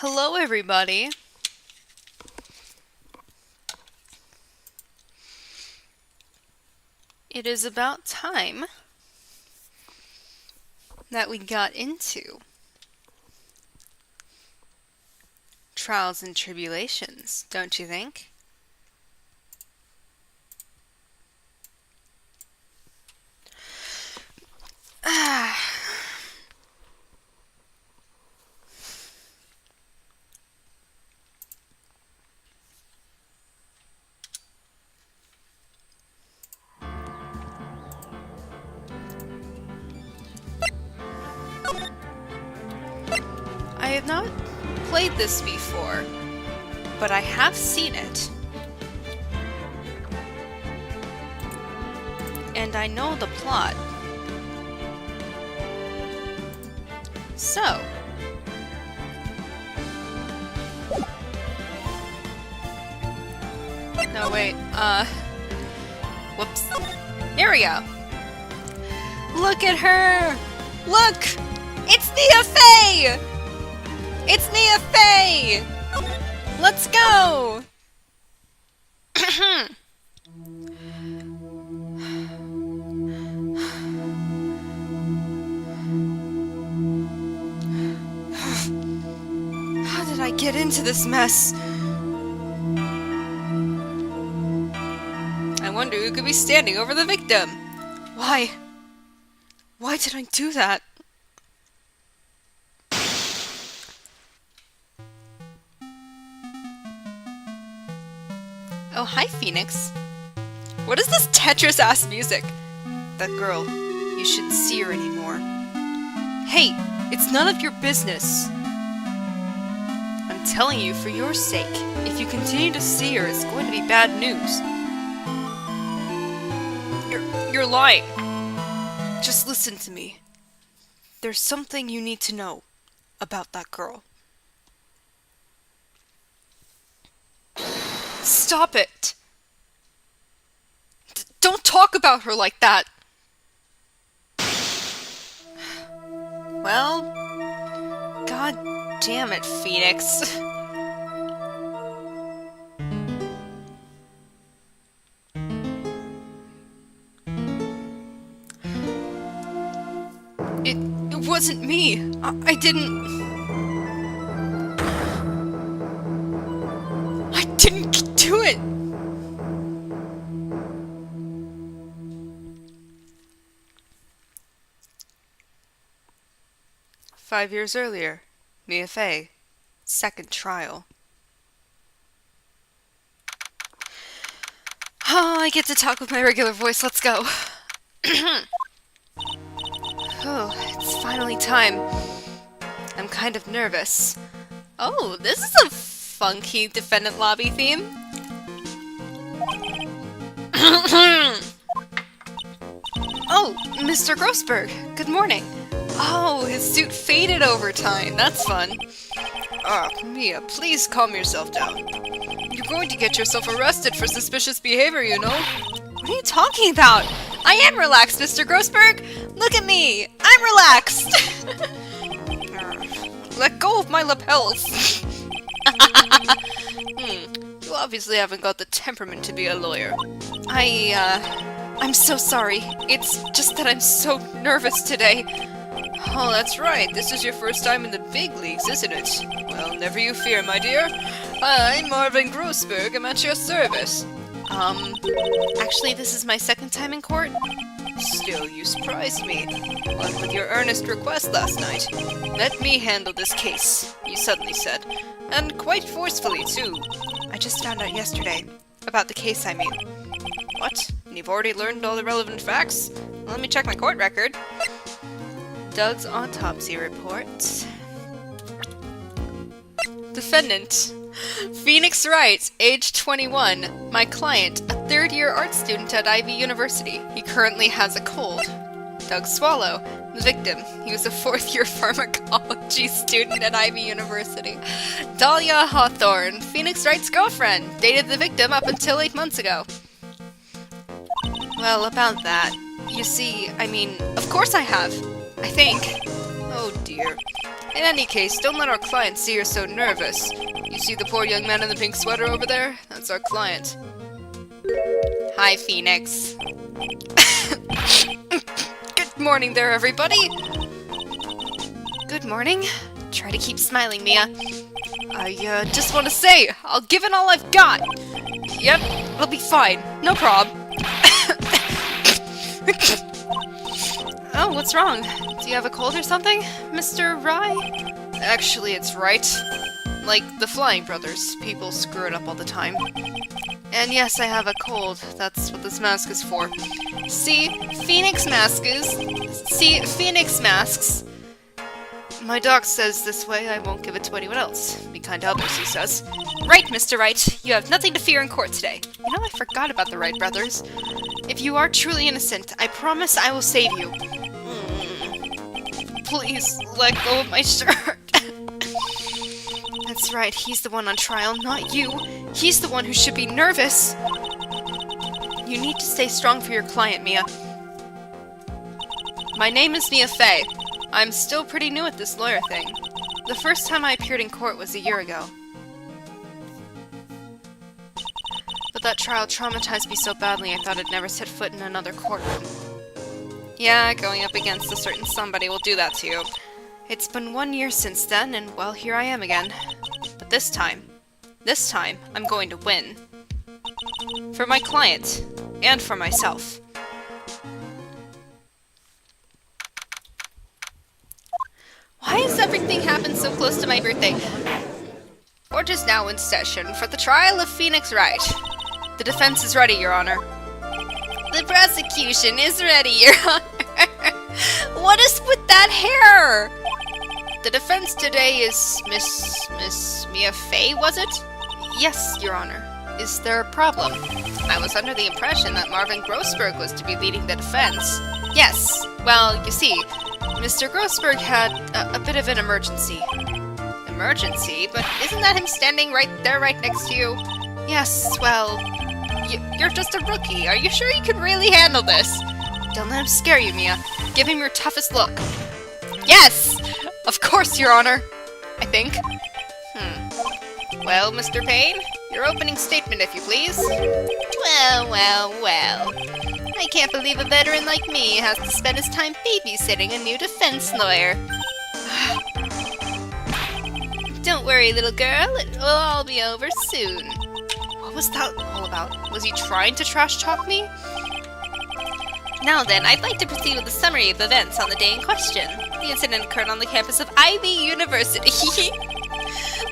Hello, everybody. It is about time that we got into Trials and Tribulations, don't you think? I have not played this before, but I have seen it. And I know the plot. So, no wait, whoops. Here we go. Look at her! Look! It's Nia Fey! It's Nia Fey! Let's go! How did I get into this mess? I wonder who could be standing over the victim. Why? Why did I do that? Oh, hi, Phoenix. What is this Tetris-ass music? That girl, you shouldn't see her anymore. Hey, it's none of your business. I'm telling you for your sake. If you continue to see her, it's going to be bad news. You're lying. Just listen to me. There's something you need to know about that girl. Stop it! Don't talk about her like that! Well, god damn it, Phoenix. It wasn't me. I didn't do it! 5 years earlier, Nia Fey, second trial. Oh, I get to talk with my regular voice, let's go. Oh, it's finally time. I'm kind of nervous. Oh, this is a funky defendant lobby theme. Oh, Mr. Grossberg, good morning. Oh, his suit faded over time. That's fun. Mia, please calm yourself down. You're going to get yourself arrested for suspicious behavior, you know? What are you talking about? I am relaxed, Mr. Grossberg. Look at me. I'm relaxed. Let go of my lapels. You obviously haven't got the temperament to be a lawyer. I'm so sorry. It's just that I'm so nervous today. Oh, that's right. This is your first time in the big leagues, isn't it? Well, never you fear, my dear. I'm Marvin Grossberg. I'm at your service. Actually, this is my second time in court. Still, you surprised me. What with your earnest request last night? Let me handle this case, you suddenly said. And quite forcefully, too. I just found out yesterday. About the case, I mean. What? You've already learned all the relevant facts? Let me check my court record. Doug's autopsy report. Defendant. Phoenix Wright, age 21. My client, a third-year art student at Ivy University. He currently has a cold. Doug Swallow. The victim. He was a fourth-year pharmacology student at Ivy University. Dahlia Hawthorne. Phoenix Wright's girlfriend. Dated the victim up until 8 months ago. Well, about that. You see, I mean, of course I have. I think. Oh dear. In any case, don't let our client see you're so nervous. You see the poor young man in the pink sweater over there? That's our client. Hi, Phoenix. Good morning there, everybody! Good morning. Try to keep smiling, Mia. I just want to say, I'll give it all I've got! Yep, it'll be fine. No prob. Oh, what's wrong? Do you have a cold or something, Mr. Wright? Actually, it's Wright. Like the Flying Brothers. People screw it up all the time. And yes, I have a cold. That's what this mask is for. See, Phoenix masks. My doc says this way I won't give it to anyone else. Be kind to others, he says. Right, Mr. Wright. You have nothing to fear in court today. You know, I forgot about the Wright brothers. If you are truly innocent, I promise I will save you. Please, let go of my shirt. That's right, he's the one on trial, not you. He's the one who should be nervous. You need to stay strong for your client, Mia. My name is Mia Fey. I'm still pretty new at this lawyer thing. The first time I appeared in court was a year ago. But that trial traumatized me so badly I thought I'd never set foot in another courtroom. Yeah, going up against a certain somebody will do that to you. It's been 1 year since then, and well, here I am again. But this time, I'm going to win. For my client, and for myself. Why has everything happened so close to my birthday? Court is now in session for the trial of Phoenix Wright. The defense is ready, Your Honor. The prosecution is ready, Your Honor. What is with that hair? The defense today is Miss Mia Fey, was it? Yes, Your Honor. Is there a problem? I was under the impression that Marvin Grossberg was to be leading the defense. Yes. Well, you see, Mr. Grossberg had a bit of an emergency. Emergency? But isn't that him standing right there, right next to you? Yes, well, you're just a rookie. Are you sure you can really handle this? Don't let him scare you, Mia. Give him your toughest look. Yes! Of course, Your Honor. I think. Well, Mr. Payne, your opening statement, if you please. Well. I can't believe a veteran like me has to spend his time babysitting a new defense lawyer. Don't worry, little girl. It will all be over soon. What was that all about? Was he trying to trash talk me? Now then, I'd like to proceed with a summary of events on the day in question. The incident occurred on the campus of Ivy University.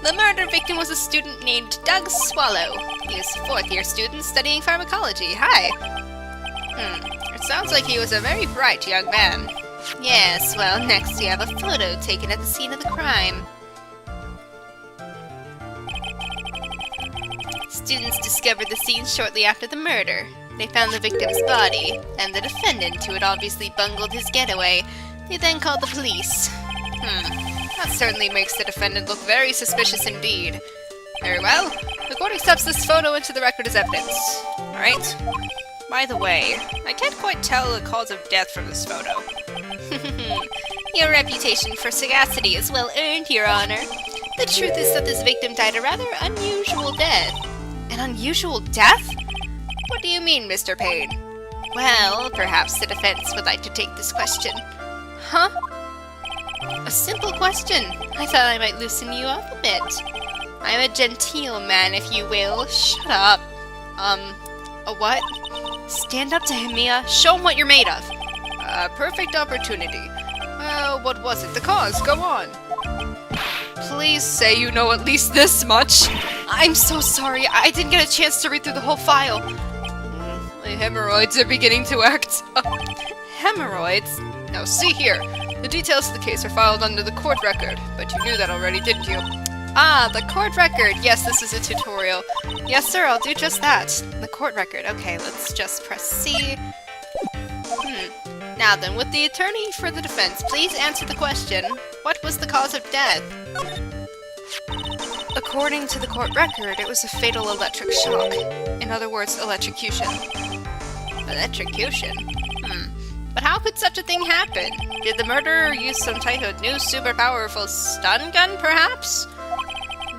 The murder victim was a student named Doug Swallow. He is a fourth-year student studying pharmacology. Hi. It sounds like he was a very bright young man. Yes, well, next we have a photo taken at the scene of the crime. Students discovered the scene shortly after the murder. They found the victim's body, and the defendant, who had obviously bungled his getaway. They then called the police. That certainly makes the defendant look very suspicious indeed. Very well. The court accepts this photo into the record as evidence. Alright. By the way, I can't quite tell the cause of death from this photo. Your reputation for sagacity is well earned, Your Honor. The truth is that this victim died a rather unusual death. An unusual death? What do you mean, Mr. Payne? Well, perhaps the defense would like to take this question. Huh? A simple question. I thought I might loosen you up a bit. I'm a genteel man, if you will. Shut up. A what? Stand up to him, Mia. Show him what you're made of. Perfect opportunity. Well, what was it? The cause. Go on. Please say you know at least this much. I'm so sorry. I didn't get a chance to read through the whole file. My hemorrhoids are beginning to act. Hemorrhoids? Now see here. The details of the case are filed under the court record, but you knew that already, didn't you? Ah, the court record. Yes, this is a tutorial. Yes, sir, I'll do just that. The court record. Okay, let's just press C. Now then, with the attorney for the defense, please answer the question. What was the cause of death? According to the court record, it was a fatal electric shock. In other words, electrocution. Electrocution? But how could such a thing happen? Did the murderer use some type of new super powerful stun gun, perhaps?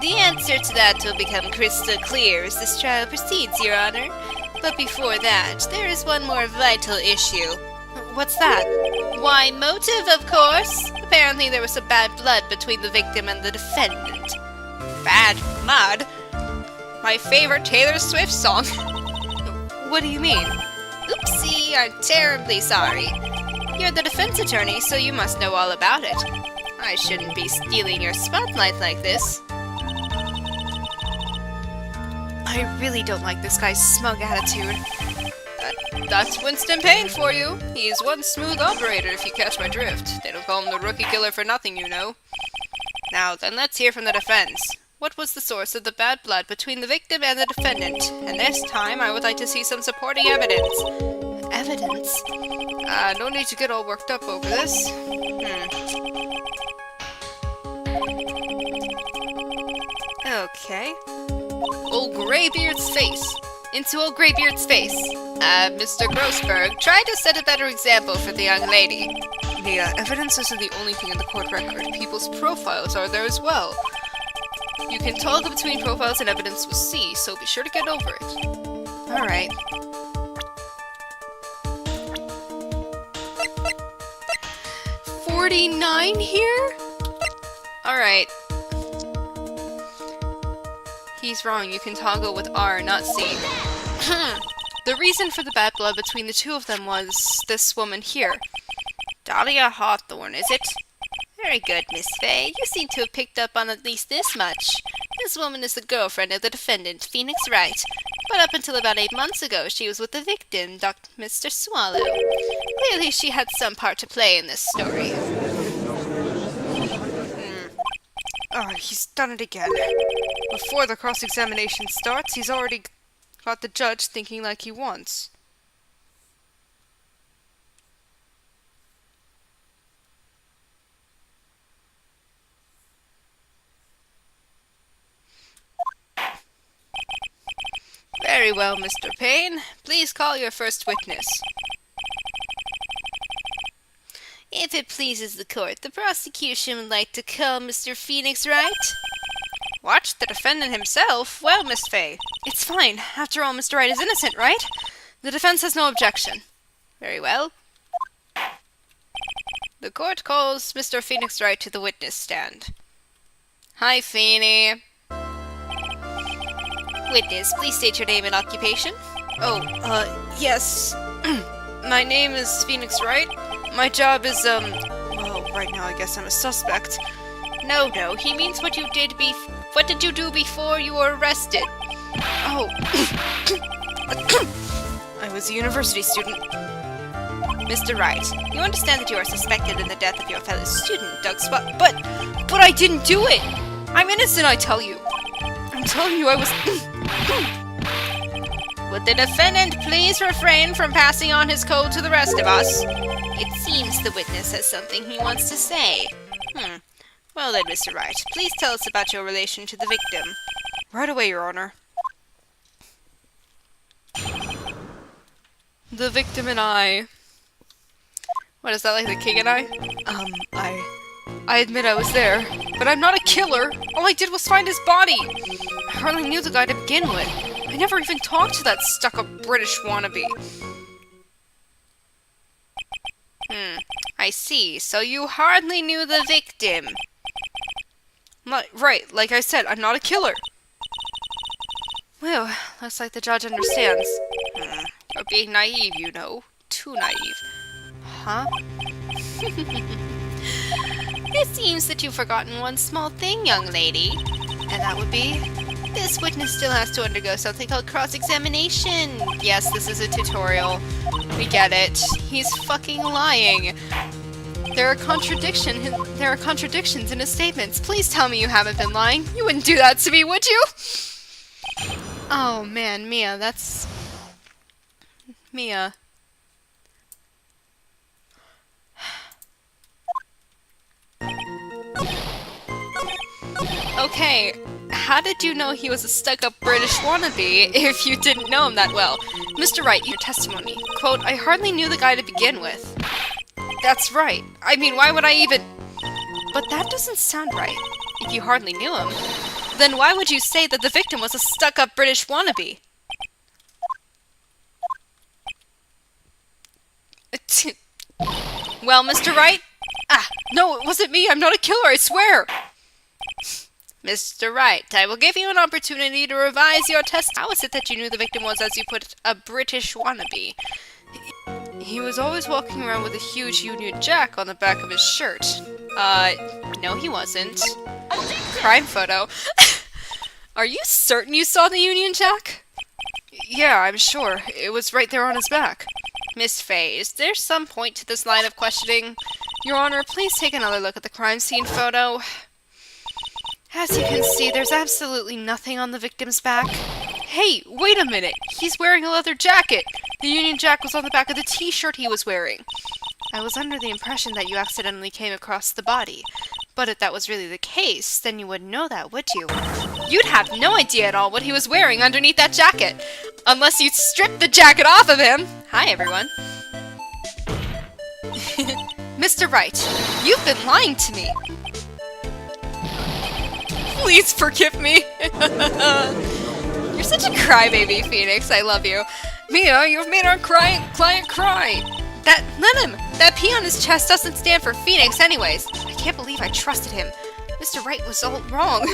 The answer to that will become crystal clear as this trial proceeds, Your Honor. But before that, there is one more vital issue. What's that? Why, motive, of course. Apparently there was some bad blood between the victim and the defendant. Bad blood? My favorite Taylor Swift song. What do you mean? Oopsie, I'm terribly sorry. You're the defense attorney, so you must know all about it. I shouldn't be stealing your spotlight like this. I really don't like this guy's smug attitude. That's Winston Payne for you. He's one smooth operator, if you catch my drift. They don't call him the rookie killer for nothing, you know. Now then, let's hear from the defense. What was the source of the bad blood between the victim and the defendant? And this time, I would like to see some supporting evidence. Evidence? No need to get all worked up over this. Okay. Old Greybeard's face. Into Old Greybeard's face. Mr. Grossberg, try to set a better example for the young lady. The evidence isn't the only thing in the court record. People's profiles are there as well. You can toggle between profiles and evidence with C, so be sure to get over it. Alright. $49 here? Alright. He's wrong. You can toggle with R, not C. The reason for the bad blood between the two of them was this woman here. Dahlia Hawthorne, is it? Very good, Miss Fay. You seem to have picked up on at least this much. This woman is the girlfriend of the defendant, Phoenix Wright. But up until about 8 months ago, she was with the victim, Mr. Swallow. Clearly she had some part to play in this story. Oh, he's done it again. Before the cross-examination starts, he's already got the judge thinking like he wants. Very well, Mr. Payne. Please call your first witness. If it pleases the court, the prosecution would like to call Mr. Phoenix Wright. What? The defendant himself? Well, Miss Fay, it's fine. After all, Mr. Wright is innocent, right? The defense has no objection. Very well. The court calls Mr. Phoenix Wright to the witness stand. Hi, Feeny. Witness, please state your name and occupation. Oh, yes. My name is Phoenix Wright. My job is, well, right now I guess I'm a suspect. No, he means what you did what did you do before you were arrested? Oh. I was a university student. Mr. Wright, you understand that you are suspected in the death of your fellow student, Doug Spot, but I didn't do it! I'm innocent, I tell you. I'm telling you I was... Would the defendant please refrain from passing on his code to the rest of us? It seems the witness has something he wants to say. Well then, Mr. Wright, please tell us about your relation to the victim. Right away, Your Honor. The victim and I... What, is that like the king and I? I admit I was there, but I'm not a killer. All I did was find his body. I hardly knew the guy to begin with. I never even talked to that stuck-up British wannabe. I see. So you hardly knew the victim. Right, like I said, I'm not a killer. Well, looks like the judge understands. You're being naive, you know. Too naive. Huh? It seems that you've forgotten one small thing, young lady. And that would be... This witness still has to undergo something called cross-examination. Yes, this is a tutorial. We get it. He's fucking lying. There are contradictions in his statements. Please tell me you haven't been lying. You wouldn't do that to me, would you? Oh man, Mia, that's... Mia. Okay, how did you know he was a stuck-up British wannabe if you didn't know him that well? Mr. Wright, your testimony. Quote, I hardly knew the guy to begin with. That's right. I mean, why would I even... But that doesn't sound right. If you hardly knew him, then why would you say that the victim was a stuck-up British wannabe? Well, Mr. Wright? Ah, no, it wasn't me. I'm not a killer, I swear. Mr. Wright, I will give you an opportunity to revise your test. How is it that you knew the victim was, as you put it, a British wannabe? He was always walking around with a huge Union Jack on the back of his shirt. No he wasn't. Crime photo. Are you certain you saw the Union Jack? Yeah, I'm sure. It was right there on his back. Miss Fay, is there some point to this line of questioning? Your Honor, please take another look at the crime scene photo. As you can see, there's absolutely nothing on the victim's back. Hey, wait a minute! He's wearing a leather jacket! The Union Jack was on the back of the t-shirt he was wearing. I was under the impression that you accidentally came across the body. But if that was really the case, then you wouldn't know that, would you? You'd have no idea at all what he was wearing underneath that jacket! Unless you'd stripped the jacket off of him! Hi, everyone. Mr. Wright, you've been lying to me! Please forgive me! You're such a crybaby, Phoenix. I love you. Mia, you've made our client cry! Let him! That P on his chest doesn't stand for Phoenix anyways. I can't believe I trusted him. Mr. Wright was all wrong.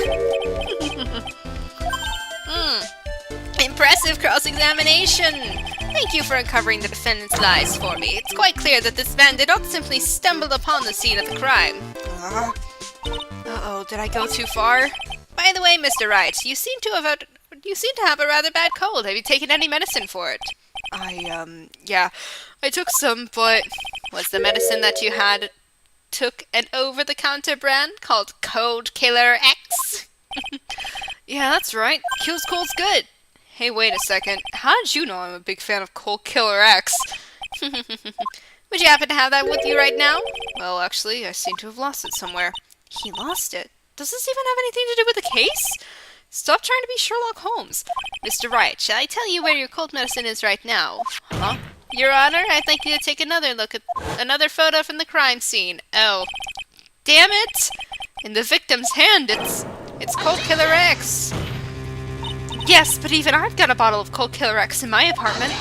Impressive cross-examination! Thank you for uncovering the defendant's lies for me. It's quite clear that this man did not simply stumble upon the scene of the crime. Uh-oh, did I go too far? By the way, Mr. Wright, you seem to have a rather bad cold. Have you taken any medicine for it? Yeah, I took some, but was the medicine that you had took an over-the-counter brand called Cold Killer X? Yeah, that's right. Kills colds good. Hey, wait a second. How did you know I'm a big fan of Cold Killer X? Would you happen to have that with you right now? Well, actually, I seem to have lost it somewhere. He lost it? Does this even have anything to do with the case? Stop trying to be Sherlock Holmes. Mr. Wright, shall I tell you where your cold medicine is right now? Huh? Your Honor, I'd like you to take another look at another photo from the crime scene. Oh. Damn it! In the victim's hand, it's Cold Killer X. Yes, but even I've got a bottle of Cold Killer X in my apartment.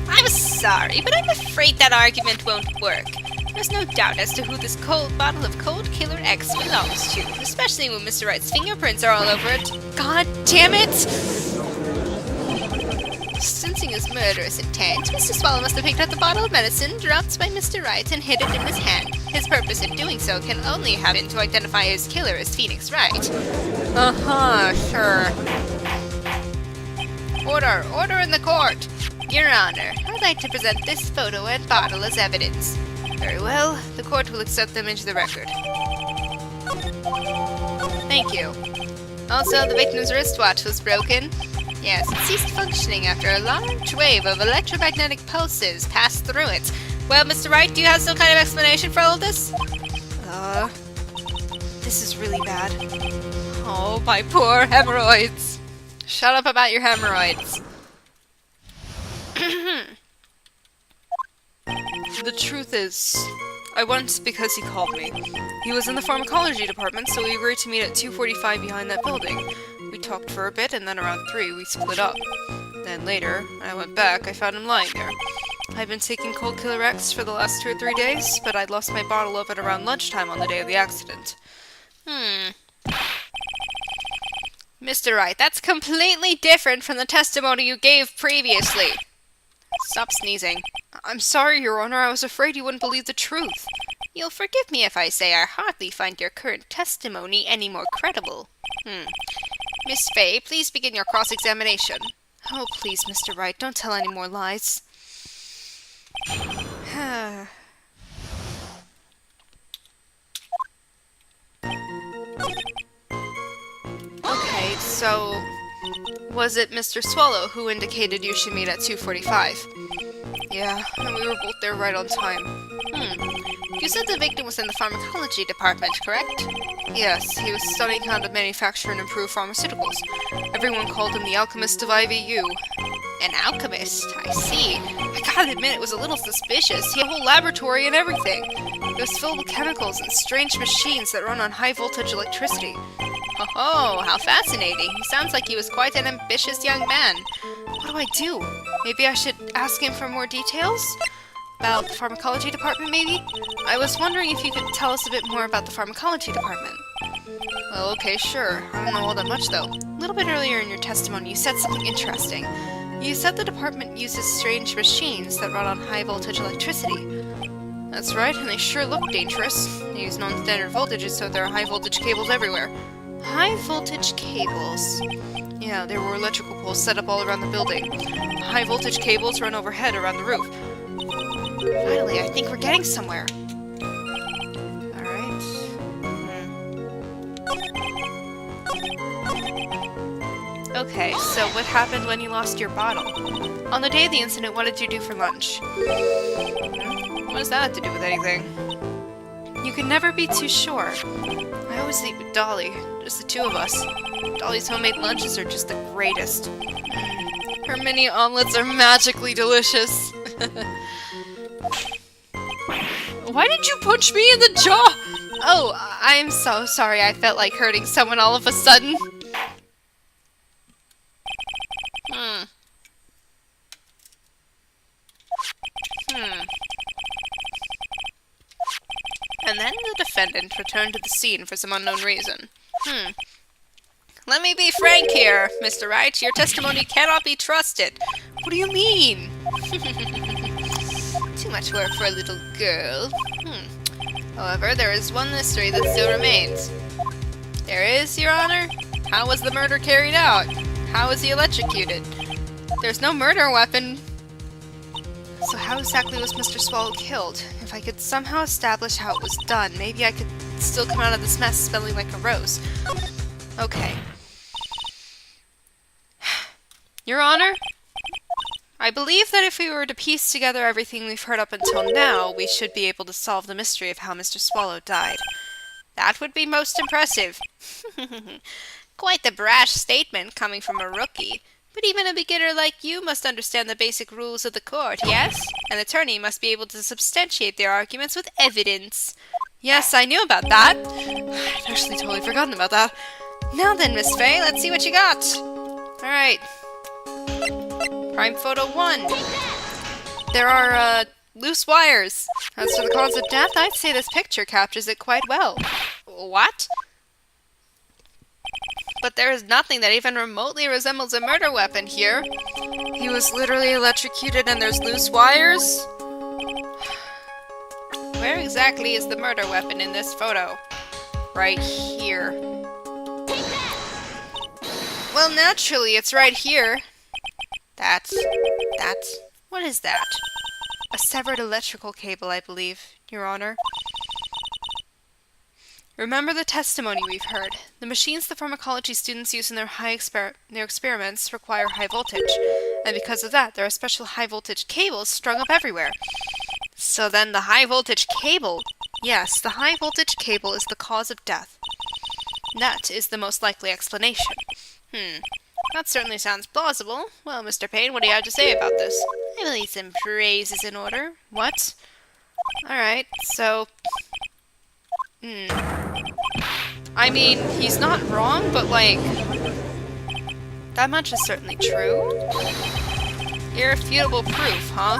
I'm sorry, but I'm afraid that argument won't work. There's no doubt as to who this bottle of Cold Killer X belongs to, especially when Mr. Wright's fingerprints are all over it. God damn it! Sensing his murderous intent, Mr. Swallow must have picked up the bottle of medicine dropped by Mr. Wright and hid it in his hand. His purpose in doing so can only have been to identify his killer as Phoenix Wright. Sure. Order in the court! Your Honor, I'd like to present this photo and bottle as evidence. Very well, the court will accept them into the record. Thank you. Also, the victim's wristwatch was broken. Yes, it ceased functioning after a large wave of electromagnetic pulses passed through it. Well, Mr. Wright, do you have some kind of explanation for all of this? This is really bad. Oh, my poor hemorrhoids. Shut up about your hemorrhoids. The truth is, I went because he called me. He was in the pharmacology department, so we agreed to meet at 2:45 behind that building. We talked for a bit, and then around 3 we split up. Then later, when I went back, I found him lying there. I'd been taking Cold Killer X for the last 2 or 3 days, but I'd lost my bottle of it around lunchtime on the day of the accident. Mr. Wright, that's completely different from the testimony you gave previously. Stop sneezing. I'm sorry, Your Honor, I was afraid you wouldn't believe the truth. You'll forgive me if I say I hardly find your current testimony any more credible. Miss Fay, please begin your cross-examination. Oh, please, Mr. Wright, don't tell any more lies. Okay, so... was it Mr. Swallow who indicated you should meet at 2:45? Yeah, and we were both there right on time. You said the victim was in the pharmacology department, correct? Yes, he was studying how to manufacture and improve pharmaceuticals. Everyone called him the alchemist of IVU. An alchemist? I see. I gotta admit, it was a little suspicious. He had a whole laboratory and everything. It was filled with chemicals and strange machines that run on high-voltage electricity. Oh, how fascinating. He sounds like he was quite an ambitious young man. What do I do? Maybe I should ask him for more details? About the pharmacology department, maybe? I was wondering if you could tell us a bit more about the pharmacology department. Well, okay, sure. I don't know all that much, though. A little bit earlier in your testimony, you said something interesting. You said the department uses strange machines that run on high-voltage electricity. That's right, and they sure look dangerous. They use non-standard voltages, so there are high-voltage cables everywhere. High-voltage cables? Yeah, there were electrical poles set up all around the building. High-voltage cables run overhead around the roof. Finally, I think we're getting somewhere. Alright. Okay, so what happened when you lost your bottle? On the day of the incident, what did you do for lunch? What does that have to do with anything? You can never be too sure. I always eat with Dolly, just the two of us. Dolly's homemade lunches are just the greatest. Her mini omelets are magically delicious. Why did you punch me in the jaw? Oh, I'm so sorry. I felt like hurting someone all of a sudden. And then the defendant returned to the scene for some unknown reason. Let me be frank here, Mr. Wright. Your testimony cannot be trusted. What do you mean? Too much work for a little girl. However, there is one mystery that still remains. There is, Your Honor? How was the murder carried out? How was he electrocuted? There's no murder weapon. So how exactly was Mr. Swallow killed? If I could somehow establish how it was done, maybe I could still come out of this mess smelling like a rose. Okay. Your Honor? I believe that if we were to piece together everything we've heard up until now, we should be able to solve the mystery of how Mr. Swallow died. That would be most impressive. Quite the brash statement coming from a rookie. But even a beginner like you must understand the basic rules of the court, yes? An attorney must be able to substantiate their arguments with evidence. Yes, I knew about that. I'd actually totally forgotten about that. Now then, Miss Faye, let's see what you got. Alright. Prime photo 1. There are, loose wires. As for the cause of death, I'd say this picture captures it quite well. What? But there is nothing that even remotely resembles a murder weapon here. He was literally electrocuted and there's loose wires? Where exactly is the murder weapon in this photo? Right here. Well, naturally, it's right here. What is that? A severed electrical cable, I believe, Your Honor. Remember the testimony we've heard. The machines the pharmacology students use in their experiments require high voltage, and because of that, there are special high-voltage cables strung up everywhere. So then the high-voltage cable... Yes, the high-voltage cable is the cause of death. That is the most likely explanation. That certainly sounds plausible. Well, Mr. Payne, what do you have to say about this? I believe some praise is in order. What? Alright, so... I mean, he's not wrong, but like... that much is certainly true. Irrefutable proof, huh?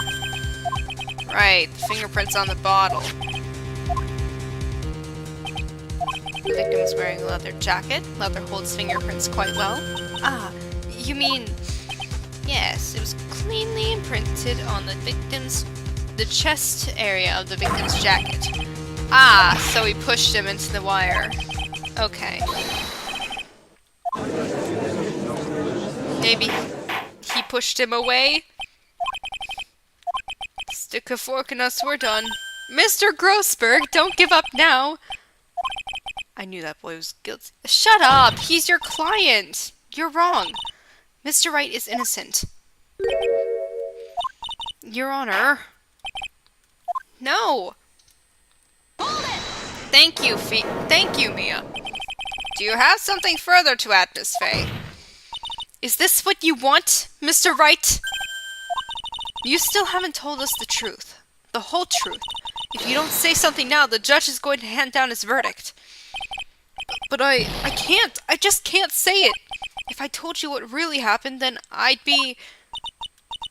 Right, fingerprints on the bottle. The victim was wearing a leather jacket. Leather holds fingerprints quite well. Ah, you mean... Yes, it was cleanly imprinted on the chest area of the victim's jacket. Ah, so he pushed him into the wire. Okay. Maybe he pushed him away? Stick a fork in us, we're done. Mr. Grossberg, don't give up now! I knew that boy was guilty. Shut up! He's your client! You're wrong. Mr. Wright is innocent. Your Honor. No! Thank you, Mia. Do you have something further to add, Miss Faye? Is this what you want, Mr. Wright? You still haven't told us the truth. The whole truth. If you don't say something now, the judge is going to hand down his verdict. But I can't. I just can't say it. If I told you what really happened, then I'd be...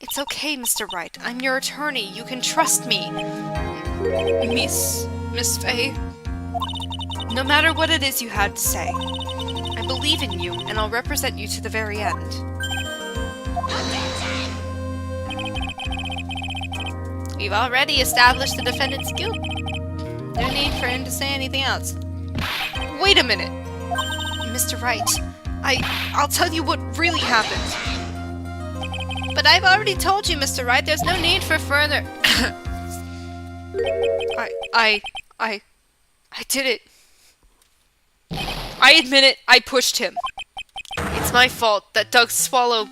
It's okay, Mr. Wright. I'm your attorney. You can trust me. Miss Faye. No matter what it is you had to say, I believe in you, and I'll represent you to the very end. We've already established the defendant's guilt. No need for him to say anything else. Wait a minute! Mr. Wright, I'll tell you what really happened. But I've already told you, Mr. Wright, there's no need for further... I did it. I admit it, I pushed him. It's my fault that Doug Swallow...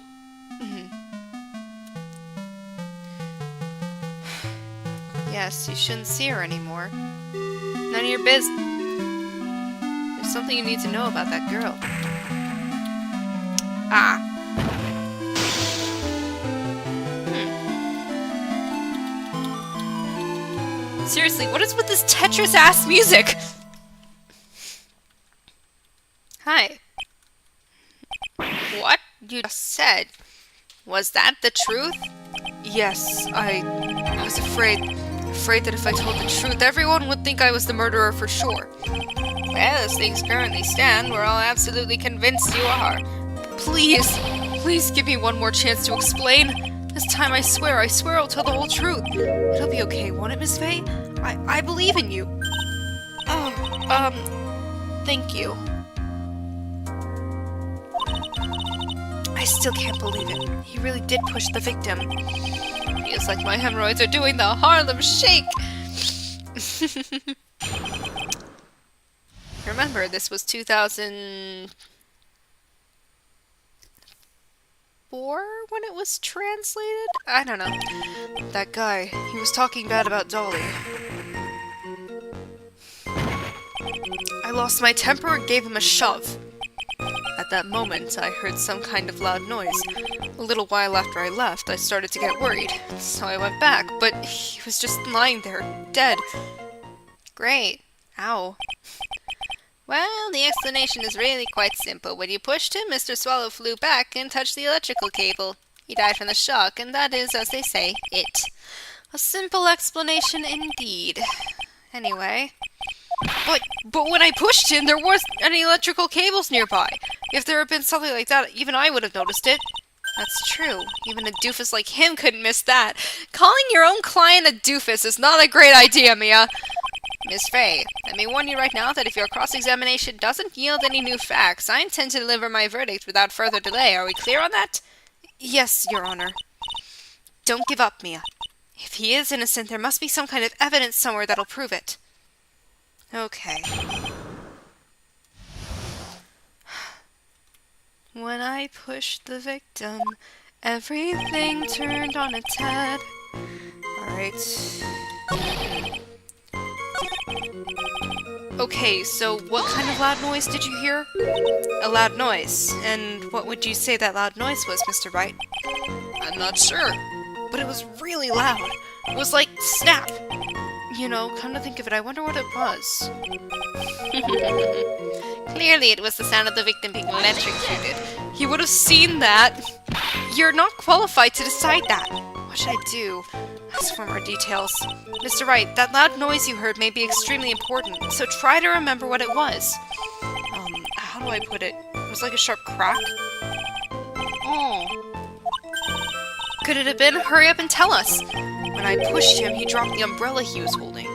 Yes, you shouldn't see her anymore. None of your business. There's something you need to know about that girl. Seriously, what is with this Tetris-ass music? Hi. What you just said? Was that the truth? Yes, I was afraid that if I told the truth, everyone would think I was the murderer for sure. Well, as things currently stand, we're all absolutely convinced you are. Please give me one more chance to explain. This time I swear I'll tell the whole truth. It'll be okay, won't it, Miss Faye? I believe in you. Thank you. I still can't believe it. He really did push the victim. Feels like my hemorrhoids are doing the Harlem Shake! Remember, this was 2004 when it was translated? I don't know. That guy, he was talking bad about Dolly. I lost my temper and gave him a shove. At that moment, I heard some kind of loud noise. A little while after I left, I started to get worried, so I went back, but he was just lying there, dead. Great. Ow. Well, the explanation is really quite simple. When you pushed him, Mr. Swallow flew back and touched the electrical cable. He died from the shock, and that is, as they say, it. A simple explanation indeed. Anyway... But when I pushed him, there weren't any electrical cables nearby. If there had been something like that, even I would have noticed it. That's true. Even a doofus like him couldn't miss that. Calling your own client a doofus is not a great idea, Mia. Miss Faye, let me warn you right now that if your cross-examination doesn't yield any new facts, I intend to deliver my verdict without further delay. Are we clear on that? Yes, Your Honor. Don't give up, Mia. If he is innocent, there must be some kind of evidence somewhere that'll prove it. Okay. When I pushed the victim, everything turned on its head. Alright. Okay, so what kind of loud noise did you hear? A loud noise. And what would you say that loud noise was, Mr. Wright? I'm not sure, but it was really loud. It was like, snap! You know, come to think of it, I wonder what it was. Clearly it was the sound of the victim being electrocuted. He would have seen that. You're not qualified to decide that. What should I do? Ask for more details. Mr. Wright, that loud noise you heard may be extremely important, so try to remember what it was. How do I put it? It was like a sharp crack? Oh. Could it have been? Hurry up and tell us! When I pushed him, he dropped the umbrella he was holding.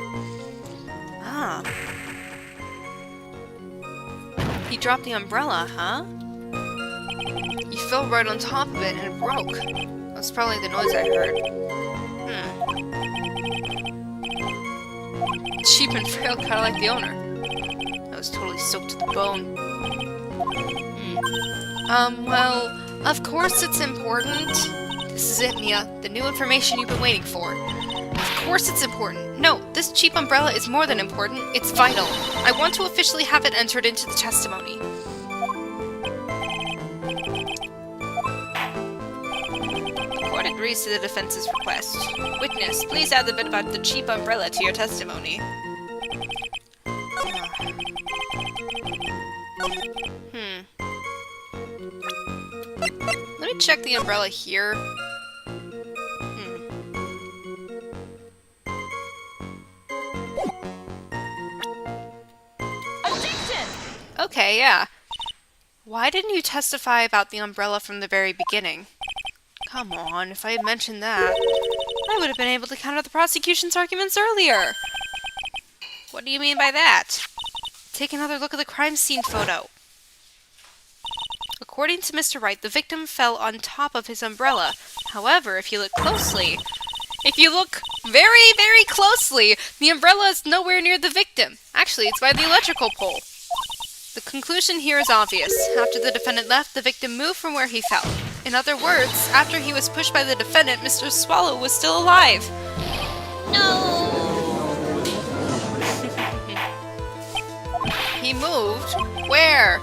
Ah. He dropped the umbrella, huh? He fell right on top of it and it broke. That's probably the noise I heard. Cheap and frail, kinda like the owner. I was totally soaked to the bone. Well, of course it's important. This is it, Mia. The new information you've been waiting for. Of course it's important. No, this cheap umbrella is more than important. It's vital. I want to officially have it entered into the testimony. The court agrees to the defense's request. Witness, please add the bit about the cheap umbrella to your testimony. Let me check the umbrella here. Okay, yeah. Why didn't you testify about the umbrella from the very beginning? Come on, if I had mentioned that, I would have been able to counter the prosecution's arguments earlier. What do you mean by that? Take another look at the crime scene photo. According to Mr. Wright, the victim fell on top of his umbrella. However, if you look very, very closely, the umbrella is nowhere near the victim. Actually, it's by the electrical pole. The conclusion here is obvious. After the defendant left, the victim moved from where he fell. In other words, after he was pushed by the defendant, Mr. Swallow was still alive. No! He moved? Where?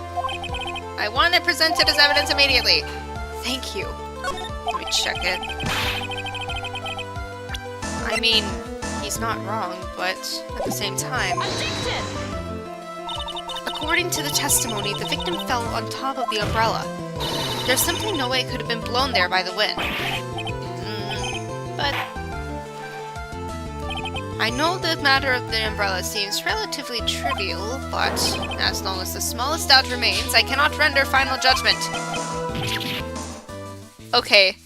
I want it presented as evidence immediately. Thank you. Let me check it. I mean, he's not wrong, but at the same time... According to the testimony, the victim fell on top of the umbrella. There's simply no way it could have been blown there by the wind. But... I know the matter of the umbrella seems relatively trivial, but as long as the smallest doubt remains, I cannot render final judgment. Okay.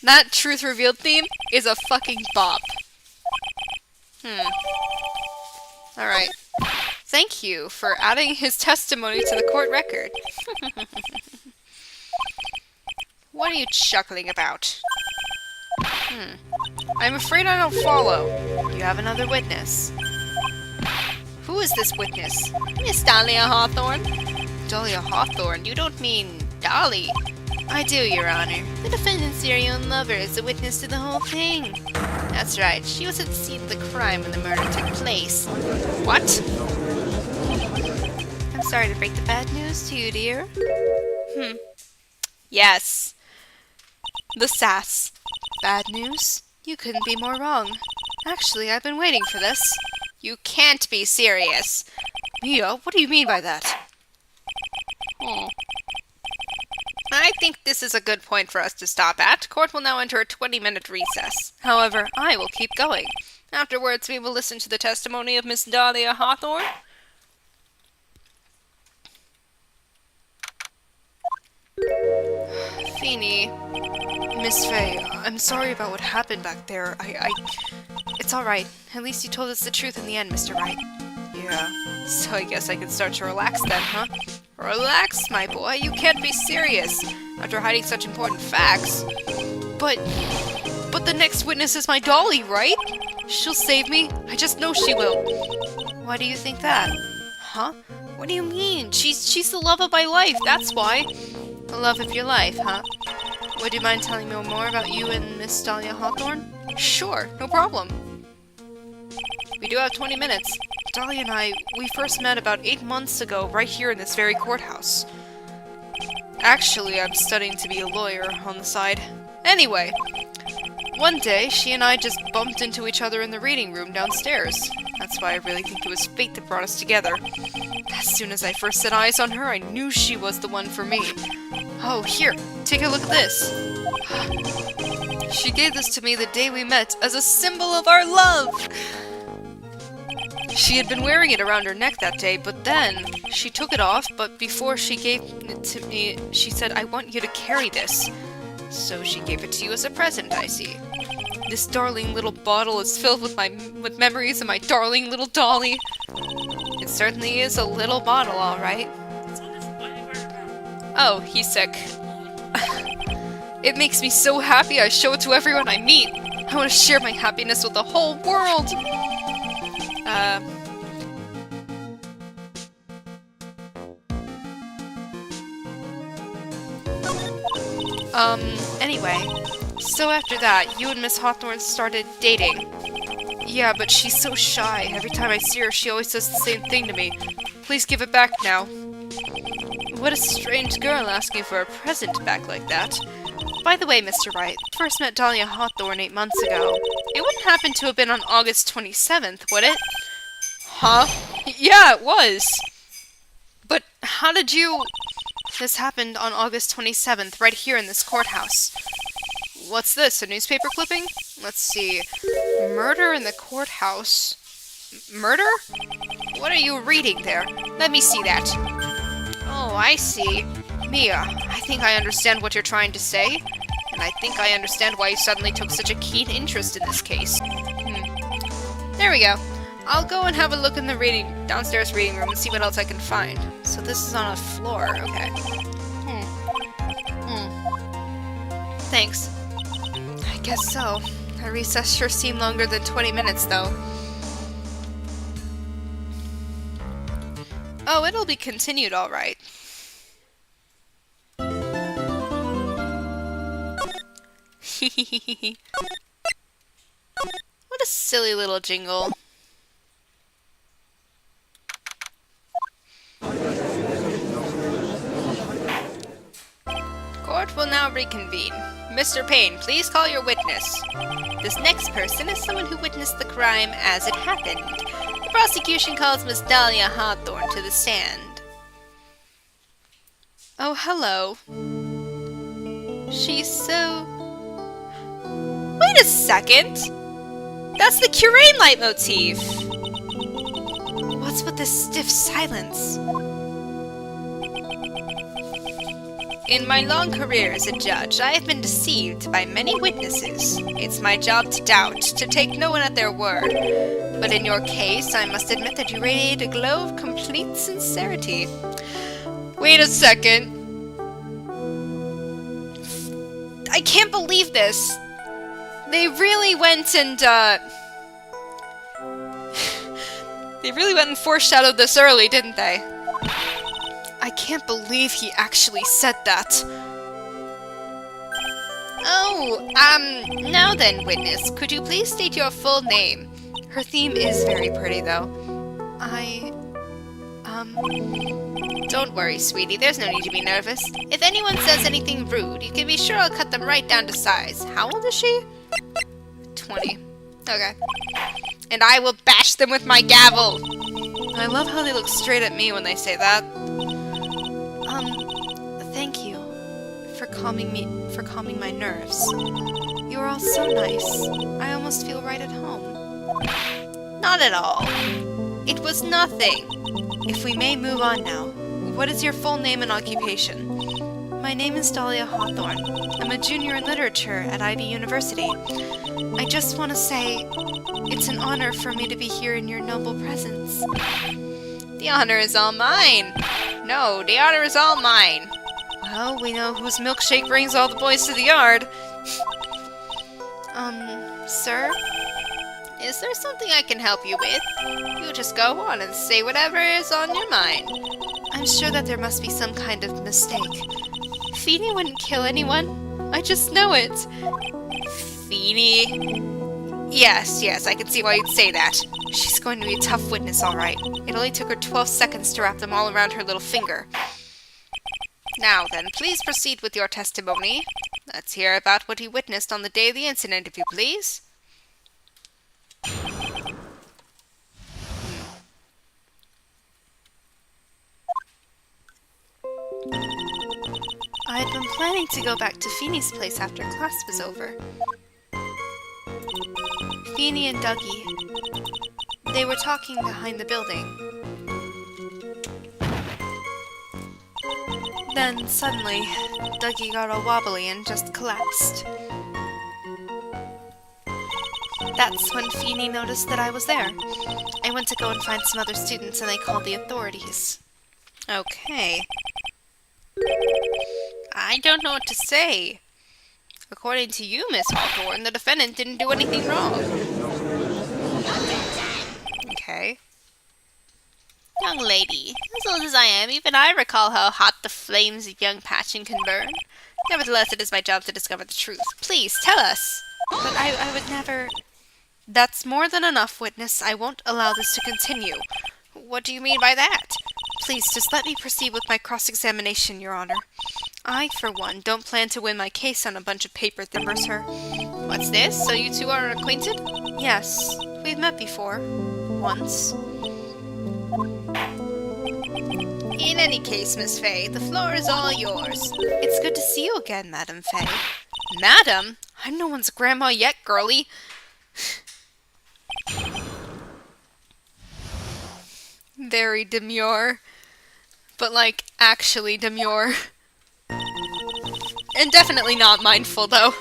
That truth revealed theme is a fucking bop. Alright. Thank you for adding his testimony to the court record. What are you chuckling about? I'm afraid I don't follow. You have another witness. Who is this witness? Miss Dahlia Hawthorne? Dahlia Hawthorne? You don't mean Dolly? I do, Your Honor. The defendant's serial lover is a witness to the whole thing. That's right. She was at the scene of the crime when the murder took place. What? I'm sorry to break the bad news to you, dear. Yes. The sass. Bad news? You couldn't be more wrong. Actually, I've been waiting for this. You can't be serious. Mia, what do you mean by that? I think this is a good point for us to stop at. Court will now enter a 20-minute recess. However, I will keep going. Afterwards, we will listen to the testimony of Miss Dahlia Hawthorne. Feeny. Miss Faye, I'm sorry about what happened back there. It's alright. At least you told us the truth in the end, Mr. Wright. Yeah. So I guess I can start to relax then, huh? Relax, my boy. You can't be serious. After hiding such important facts. But the next witness is my Dolly, right? She'll save me. I just know she will. Why do you think that? Huh? What do you mean? She's the love of my life, that's why. The love of your life, huh? Would you mind telling me more about you and Miss Dahlia Hawthorne? Sure, no problem. We do have 20 minutes. Dahlia and I, we first met about 8 months ago, right here in this very courthouse. Actually, I'm studying to be a lawyer on the side. Anyway, one day, she and I just bumped into each other in the reading room downstairs. That's why I really think it was fate that brought us together. As soon as I first set eyes on her, I knew she was the one for me. Oh, here, take a look at this. She gave this to me the day we met as a symbol of our love. She had been wearing it around her neck that day, but then she took it off, but before she gave it to me, she said, I want you to carry this. So she gave it to you as a present, I see. This darling little bottle is filled with memories of my darling little Dolly. It certainly is a little bottle, all right. Oh, he's sick. It makes me so happy I show it to everyone I meet. I want to share my happiness with the whole world. Anyway. So after that, you and Miss Hawthorne started dating. Yeah, but she's so shy. Every time I see her, she always says the same thing to me. Please give it back now. What a strange girl asking for a present back like that. By the way, Mr. Wright, I first met Dahlia Hawthorne 8 months ago. It wouldn't happen to have been on August 27th, would it? Huh? Yeah, it was. But how did you... This happened on August 27th, right here in this courthouse. What's this, a newspaper clipping? Let's see. Murder in the courthouse. Murder? What are you reading there? Let me see that. Oh, I see. Mia, I think I understand what you're trying to say. And I think I understand why you suddenly took such a keen interest in this case. There we go. I'll go and have a look in the downstairs reading room and see what else I can find. So this is on a floor, okay. Thanks. I guess so. A recess sure seemed longer than 20 minutes, though. Oh, it'll be continued, all right. What a silly little jingle. Court will now reconvene. Mr. Payne, please call your witness. This next person is someone who witnessed the crime as it happened. The prosecution calls Miss Dahlia Hawthorne to the stand. Oh, hello. She's so... Wait a second! That's the Curane leitmotif! What's with this stiff silence? In my long career as a judge, I have been deceived by many witnesses. It's my job to doubt, to take no one at their word. But in your case, I must admit that you radiate a glow of complete sincerity. Wait a second. I can't believe this. They really went and, They really went and foreshadowed this early, didn't they? I can't believe he actually said that. Oh, now then, witness, could you please state your full name? Her theme is very pretty, though. Don't worry, sweetie, there's no need to be nervous. If anyone says anything rude, you can be sure I'll cut them right down to size. How old is she? 20. Okay. And I will bash them with my gavel! I love how they look straight at me when they say that. Thank you for calming my nerves. You are all so nice. I almost feel right at home. Not at all. It was nothing. If we may move on now. What is your full name and occupation? My name is Dahlia Hawthorne. I'm a junior in literature at Ivy University. I just want to say, it's an honor for me to be here in your noble presence. The honor is all mine. No, the honor is all mine. Well, we know whose milkshake brings all the boys to the yard. Sir? Is there something I can help you with? You just go on and say whatever is on your mind. I'm sure that there must be some kind of mistake. Feeny wouldn't kill anyone. I just know it. Feeny? Yes, I can see why you'd say that. She's going to be a tough witness, all right. It only took her 12 seconds to wrap them all around her little finger. Now then, please proceed with your testimony. Let's hear about what you witnessed on the day of the incident, if you please. I had been planning to go back to Feeny's place after class was over. Feeny and Dougie, they were talking behind the building. Then, suddenly, Dougie got all wobbly and just collapsed. That's when Feeny noticed that I was there. I went to go and find some other students and they called the authorities. Okay. I don't know what to say. According to you, Miss Hawthorne, the defendant didn't do anything wrong. Okay. Young lady, as old as I am, even I recall how hot the flames of young passion can burn. Nevertheless, it is my job to discover the truth. Please, tell us! But I would never... That's more than enough, witness. I won't allow this to continue. What do you mean by that? Please, just let me proceed with my cross-examination, Your Honor. I, for one, don't plan to win my case on a bunch of paper thimbers, sir. What's this? So you two are acquainted? Yes, we've met before. Once. In any case, Miss Fay, the floor is all yours. It's good to see you again, Madam Fay. Madam? I'm no one's grandma yet, girlie. Very demure. But, like, actually demure. And definitely not mindful, though.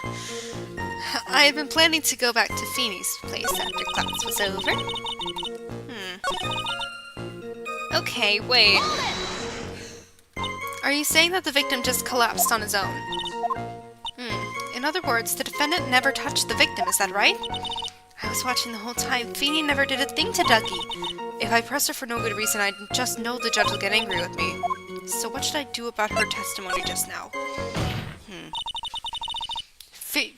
I had been planning to go back to Feeney's place after class was over. Okay, wait. Are you saying that the victim just collapsed on his own? In other words, the defendant never touched the victim, is that right? I was watching the whole time. Feeney never did a thing to Dougie. If I press her for no good reason, I just know the judge will get angry with me. So what should I do about her testimony just now?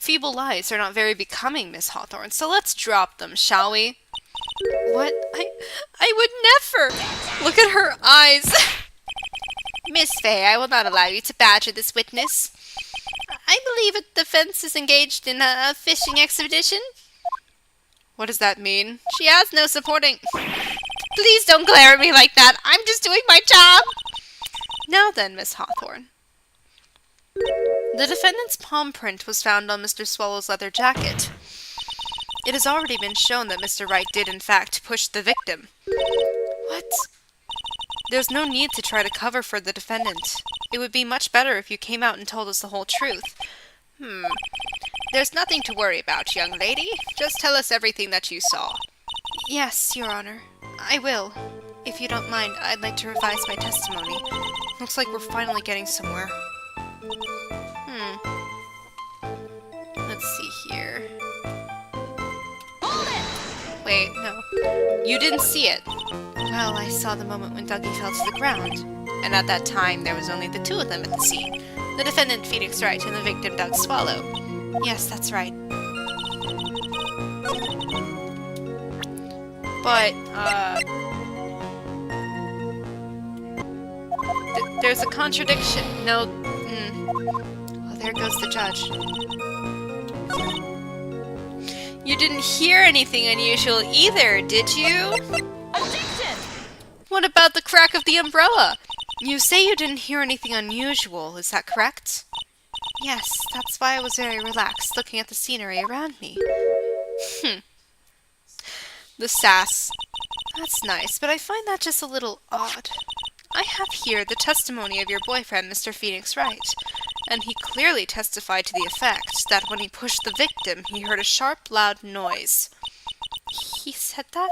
Feeble lies are not very becoming, Miss Hawthorne, so let's drop them, shall we? What? I would never! Look at her eyes! Miss Fay, I will not allow you to badger this witness. I believe the defense is engaged in a fishing expedition. What does that mean? She has no supporting... Please don't glare at me like that! I'm just doing my job! Now then, Miss Hawthorne. The defendant's palm print was found on Mr. Swallow's leather jacket. It has already been shown that Mr. Wright did, in fact, push the victim. What? There's no need to try to cover for the defendant. It would be much better if you came out and told us the whole truth. There's nothing to worry about, young lady. Just tell us everything that you saw. Yes, Your Honor. I will. If you don't mind, I'd like to revise my testimony. Looks like we're finally getting somewhere. Let's see here. Wait, no. You didn't see it. Well, I saw the moment when Dougie fell to the ground. And at that time, there was only the two of them at the scene. The defendant, Phoenix Wright, and the victim, Doug Swallow. Yes, that's right. But, there's a contradiction. No, Oh, there goes the judge. You didn't hear anything unusual either, did you? Objection! What about the crack of the umbrella? You say you didn't hear anything unusual, is that correct? Yes, that's why I was very relaxed, looking at the scenery around me. The sass. That's nice, but I find that just a little odd. I have here the testimony of your boyfriend, Mr. Phoenix Wright, and he clearly testified to the effect that when he pushed the victim, he heard a sharp, loud noise. He said that?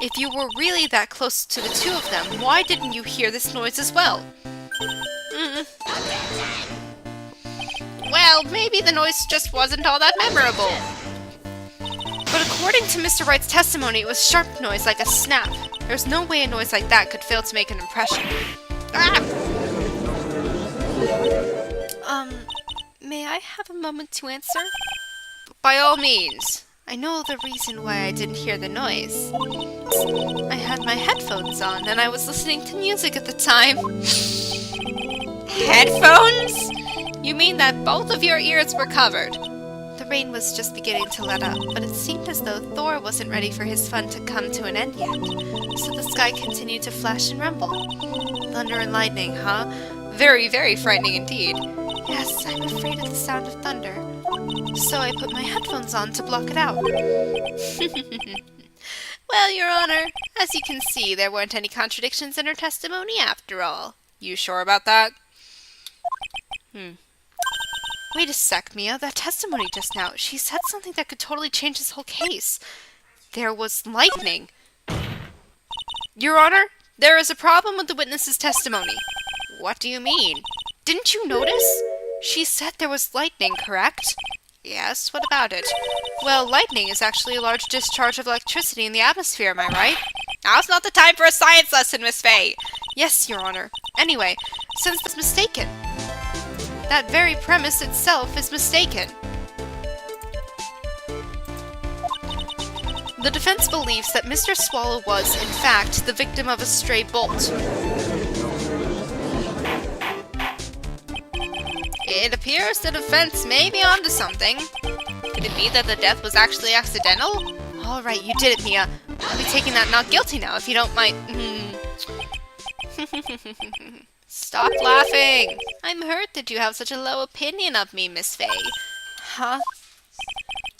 If you were really that close to the two of them, why didn't you hear this noise as well? Well, maybe the noise just wasn't all that memorable. But according to Mr. Wright's testimony, it was a sharp noise like a snap. There's no way a noise like that could fail to make an impression. May I have a moment to answer? By all means. I know the reason why I didn't hear the noise. I had my headphones on, and I was listening to music at the time. Headphones? You mean that both of your ears were covered? The rain was just beginning to let up, but it seemed as though Thor wasn't ready for his fun to come to an end yet. So the sky continued to flash and rumble. Thunder and lightning, huh? Very, very frightening indeed. Yes, I'm afraid of the sound of thunder. So I put my headphones on to block it out. Well, Your Honor, as you can see, there weren't any contradictions in her testimony after all. You sure about that? Wait a sec, Mia. That testimony just now, she said something that could totally change this whole case. There was lightning. Your Honor, there is a problem with the witness's testimony. What do you mean? Didn't you notice? She said there was lightning, correct? Yes, what about it? Well, lightning is actually a large discharge of electricity in the atmosphere, am I right? Now's not the time for a science lesson, Miss Fay! Yes, Your Honor. Anyway, since that's mistaken, that very premise itself is mistaken. The defense believes that Mr. Swallow was, in fact, the victim of a stray bolt. It appears the defense may be onto something. Could it be that the death was actually accidental? Alright, you did it, Mia. I'll be taking that not guilty now, if you don't mind. Stop laughing! I'm hurt that you have such a low opinion of me, Miss Fay. Huh?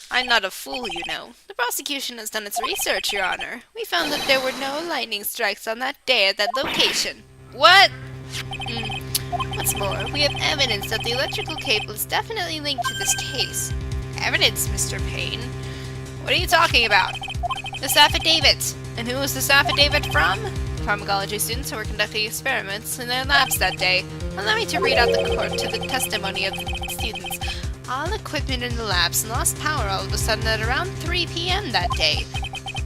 I'm not a fool, you know. The prosecution has done its research, Your Honor. We found that there were no lightning strikes on that day at that location. What? What's more, we have evidence that the electrical cable is definitely linked to this case. Evidence, Mr. Payne? What are you talking about? This affidavit. And who was this affidavit from? Pharmacology students who were conducting experiments in their labs that day. Allow me to read out the court to the testimony of the students. All equipment in the labs lost power all of a sudden at around 3 p.m. that day.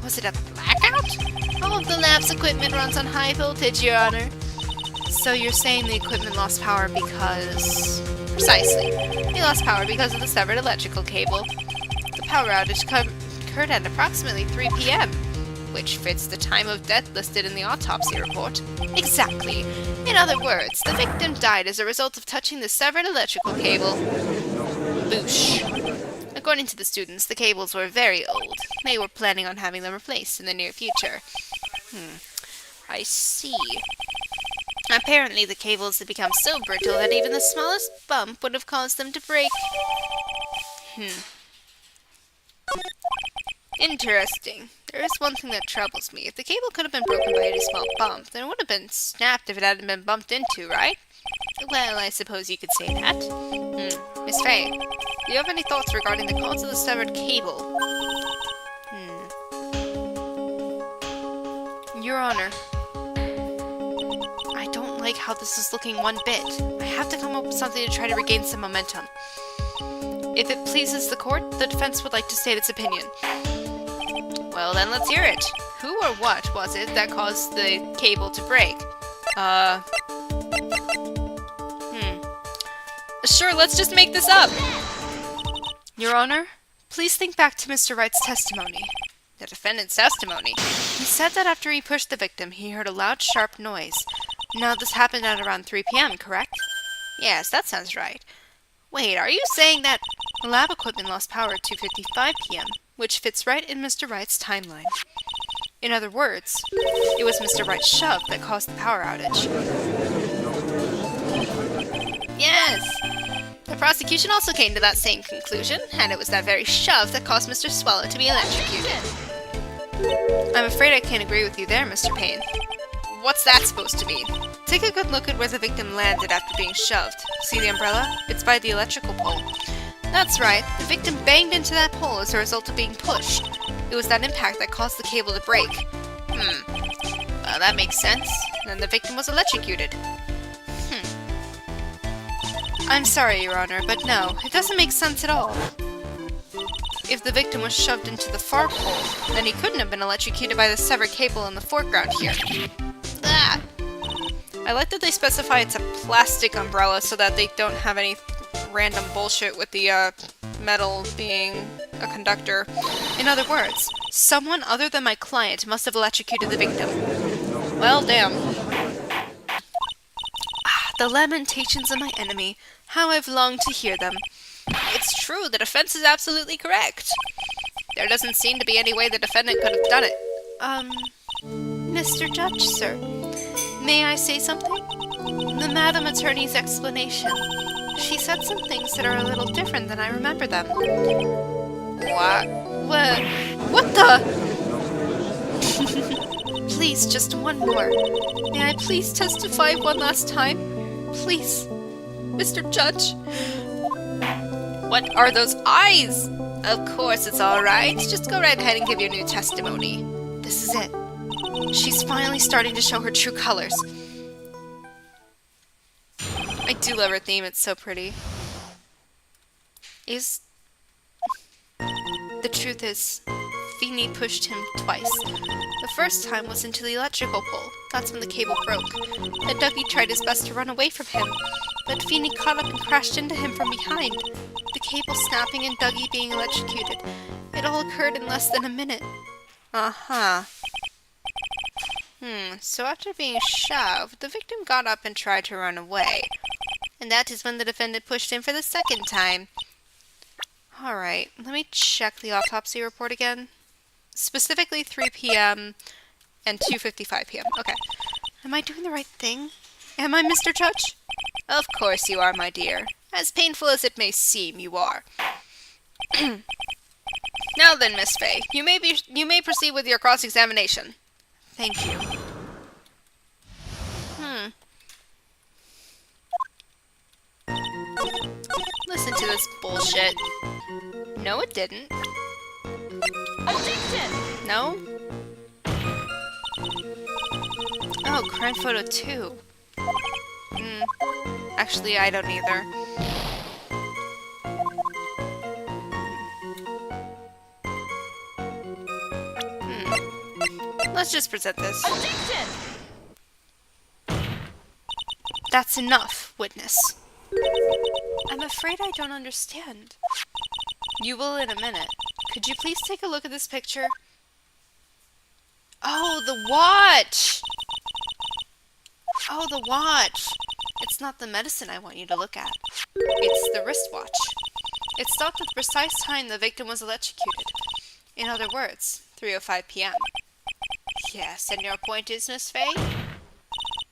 Was it a blackout? All of the lab's equipment runs on high voltage, Your Honor. So you're saying the equipment lost power because... Precisely. They lost power because of the severed electrical cable. The power outage occurred at approximately 3 p.m., which fits the time of death listed in the autopsy report. Exactly. In other words, the victim died as a result of touching the severed electrical cable. Boosh. According to the students, the cables were very old. They were planning on having them replaced in the near future. I see. Apparently, the cables had become so brittle that even the smallest bump would have caused them to break. Interesting. There is one thing that troubles me. If the cable could have been broken by any small bump, then it would have been snapped if it hadn't been bumped into, right? Well, I suppose you could say that. Miss Fay, do you have any thoughts regarding the cause of the severed cable? Your Honor, I don't like how this is looking one bit. I have to come up with something to try to regain some momentum. If it pleases the court, the defense would like to state its opinion. Well, then let's hear it. Who or what was it that caused the cable to break? Sure, let's just make this up! Your Honor, please think back to Mr. Wright's testimony. The defendant's testimony? He said that after he pushed the victim, he heard a loud, sharp noise. Now, this happened at around 3 p.m., correct? Yes, that sounds right. Wait, are you saying that the lab equipment lost power at 2:55 p.m., which fits right in Mr. Wright's timeline? In other words, it was Mr. Wright's shove that caused the power outage. Yes! The prosecution also came to that same conclusion, and it was that very shove that caused Mr. Swallow to be electrocuted. I'm afraid I can't agree with you there, Mr. Payne. What's that supposed to mean? Take a good look at where the victim landed after being shoved. See the umbrella? It's by the electrical pole. That's right, the victim banged into that pole as a result of being pushed. It was that impact that caused the cable to break. Well, that makes sense. Then the victim was electrocuted. I'm sorry, Your Honor, but no, it doesn't make sense at all. If the victim was shoved into the far pole, then he couldn't have been electrocuted by the severed cable in the foreground here. Ah! I like that they specify it's a plastic umbrella so that they don't have any random bullshit with the metal being a conductor. In other words, someone other than my client must have electrocuted the victim. Well, damn. The lamentations of my enemy. How I've longed to hear them. It's true, the defense is absolutely correct. There doesn't seem to be any way the defendant could have done it. Mr. Judge, sir, may I say something? The Madam Attorney's explanation. She said some things that are a little different than I remember them. What? What the? Please, just one more. May I please testify one last time? Please, Mr. Judge. What are those eyes? Of course it's alright. Just go right ahead and give your new testimony. This is it. She's finally starting to show her true colors. I do love her theme, it's so pretty. The truth is, Feeney pushed him twice. The first time was into the electrical pole. That's when the cable broke. And Dougie tried his best to run away from him, but Feeney caught up and crashed into him from behind. The cable snapping and Dougie being electrocuted. It all occurred in less than a minute. Uh-huh. So after being shoved, the victim got up and tried to run away. And that is when the defendant pushed him for the second time. Alright, let me check the autopsy report again. Specifically 3 p.m. and 2:55 p.m. Okay. Am I doing the right thing? Am I, Mr. Judge? Of course you are, my dear. As painful as it may seem, you are. Now then, Miss Fay, you may proceed with your cross-examination. Thank you. Listen to this bullshit. No, it didn't. Objection! No? Oh, crime photo 2. Actually, I don't either. Let's just present this. Objection! That's enough, witness. I'm afraid I don't understand. You will in a minute. Could you please take a look at this picture? Oh, the watch! Oh, the watch! It's not the medicine I want you to look at. It's the wristwatch. It stopped at the precise time the victim was electrocuted. In other words, 3:05 p.m. Yes, and your point is, Miss Fay?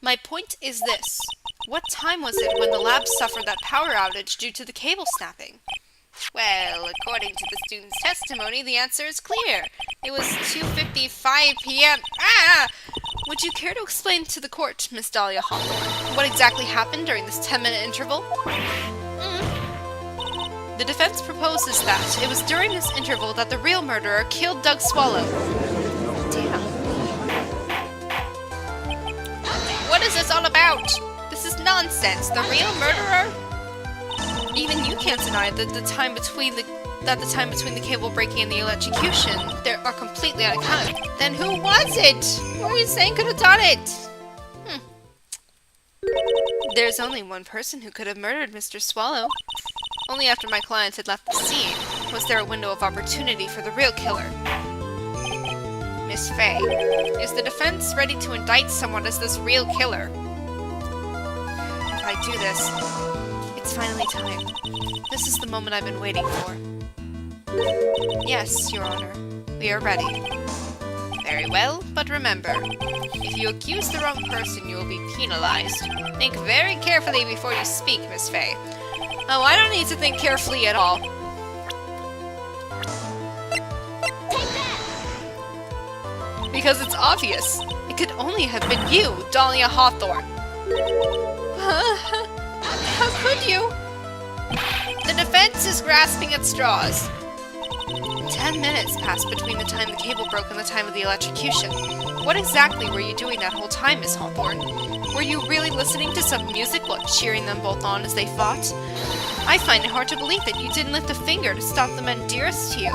My point is this. What time was it when the lab suffered that power outage due to the cable snapping? Well, according to the student's testimony, the answer is clear. It was 2:55 p.m. Ah! Would you care to explain to the court, Miss Dahlia Hawthorne, what exactly happened during this 10-minute interval? The defense proposes that it was during this interval that the real murderer killed Doug Swallow. Damn. What is this all about? This is nonsense. The real murderer? Even you can't deny that the time between the cable breaking and the electrocution are completely unaccounted. Then who was it? Who are you saying could have done it? There's only one person who could have murdered Mr. Swallow. Only after my clients had left the scene was there a window of opportunity for the real killer. Miss Fay, is the defense ready to indict someone as this real killer? If I do this, it's finally time. This is the moment I've been waiting for. Yes, Your Honor, we are ready. Very well, but remember, if you accuse the wrong person, you will be penalized. Think very carefully before you speak, Miss Fay. Oh, I don't need to think carefully at all. Take that! Because it's obvious. It could only have been you, Dahlia Hawthorne. How could you? The defense is grasping at straws. 10 minutes passed between the time the cable broke and the time of the electrocution. What exactly were you doing that whole time, Miss Hawthorne? Were you really listening to some music while cheering them both on as they fought? I find it hard to believe that you didn't lift a finger to stop the men dearest to you.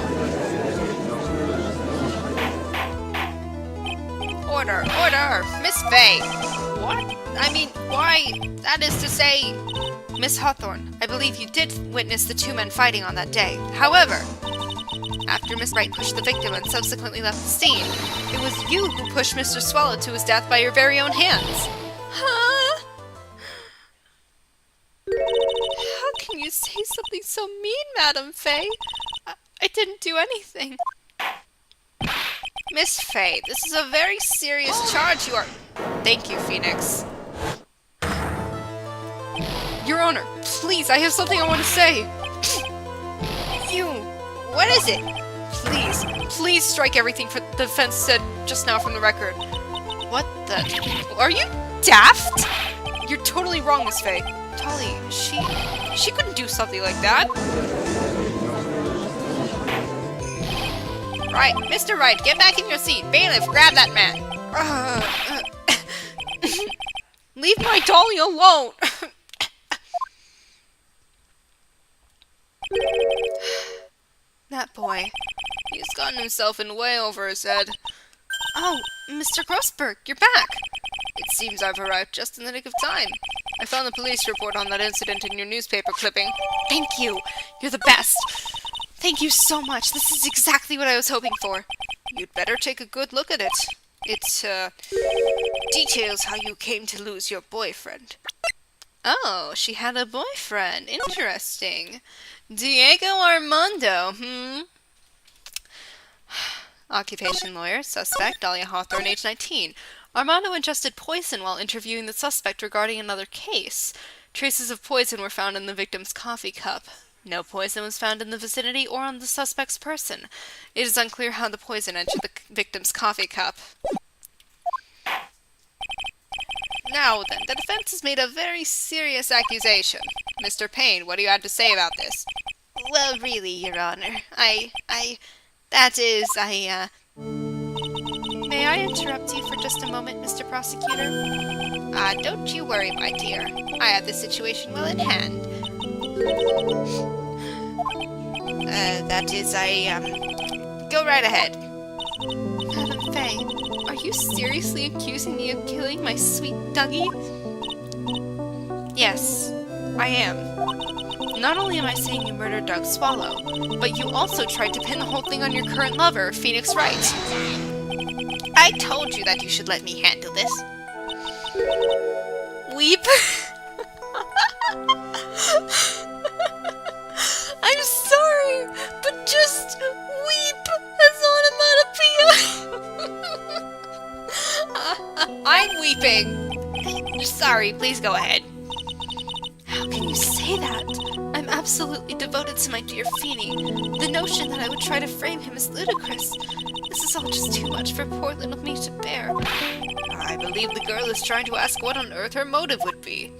Order, order! Miss Fay! What? I mean, why? That is to say... Miss Hawthorne, I believe you did witness the two men fighting on that day. However, after Miss Wright pushed the victim and subsequently left the scene, it was you who pushed Mr. Swallow to his death by your very own hands. Huh? How can you say something so mean, Madam Fay? I didn't do anything. Miss Fay, this is a very serious charge you are... Thank you, Phoenix. Your Honor, please, I have something I want to say. You... What is it? Please strike everything the defense said just now from the record. What the... Are you daft? You're totally wrong, Miss Fay. Tolly, she couldn't do something like that. Right, Mr. Wright, get back in your seat. Bailiff, grab that man. Leave my Dolly alone. That boy. He's gotten himself in way over his head. Oh, Mr. Grossberg, you're back. It seems I've arrived just in the nick of time. I found the police report on that incident in your newspaper clipping. Thank you. You're the best. Thank you so much. This is exactly what I was hoping for. You'd better take a good look at it. It, details how you came to lose your boyfriend. Oh, she had a boyfriend. Interesting. Diego Armando, Occupation lawyer, suspect, Dahlia Hawthorne, age 19. Armando ingested poison while interviewing the suspect regarding another case. Traces of poison were found in the victim's coffee cup. No poison was found in the vicinity or on the suspect's person. It is unclear how the poison entered the victim's coffee cup. Now then, the defense has made a very serious accusation. Mr. Payne, what do you have to say about this? Well, really, Your Honor, May I interrupt you for just a moment, Mr. Prosecutor? Don't you worry, my dear. I have the situation well in hand. Go right ahead. Madam Faye, are you seriously accusing me of killing my sweet Dougie? Yes, I am. Not only am I saying you murdered Doug Swallow, but you also tried to pin the whole thing on your current lover, Phoenix Wright. I told you that you should let me handle this. Weep? I'm sorry, but just weep as onomatopoeia. I'm weeping. Sorry, please go ahead. How can you say that? I'm absolutely devoted to my dear Feeny. The notion that I would try to frame him is ludicrous. This is all just too much for poor little me to bear. I believe the girl is trying to ask what on earth her motive would be.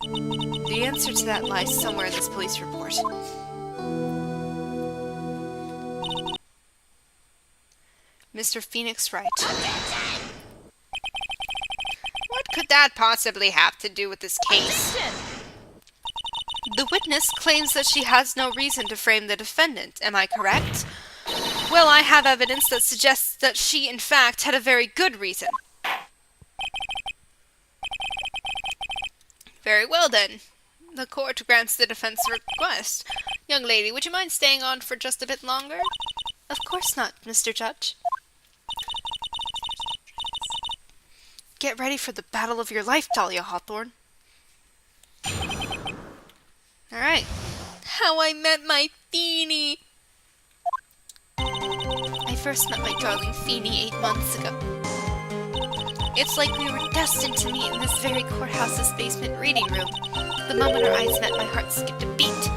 The answer to that lies somewhere in this police report. Mr. Phoenix Wright. What could that possibly have to do with this case? The witness claims that she has no reason to frame the defendant. Am I correct? Well, I have evidence that suggests that she, in fact, had a very good reason. Very well, then. The court grants the defense request. Young lady, would you mind staying on for just a bit longer? Of course not, Mr. Judge. Get ready for the battle of your life, Dahlia Hawthorne. Alright. How I Met My Feeny. I first met my darling Feeny 8 months ago. It's like we were destined to meet in this very courthouse's basement reading room. The moment our eyes met, my heart skipped a beat.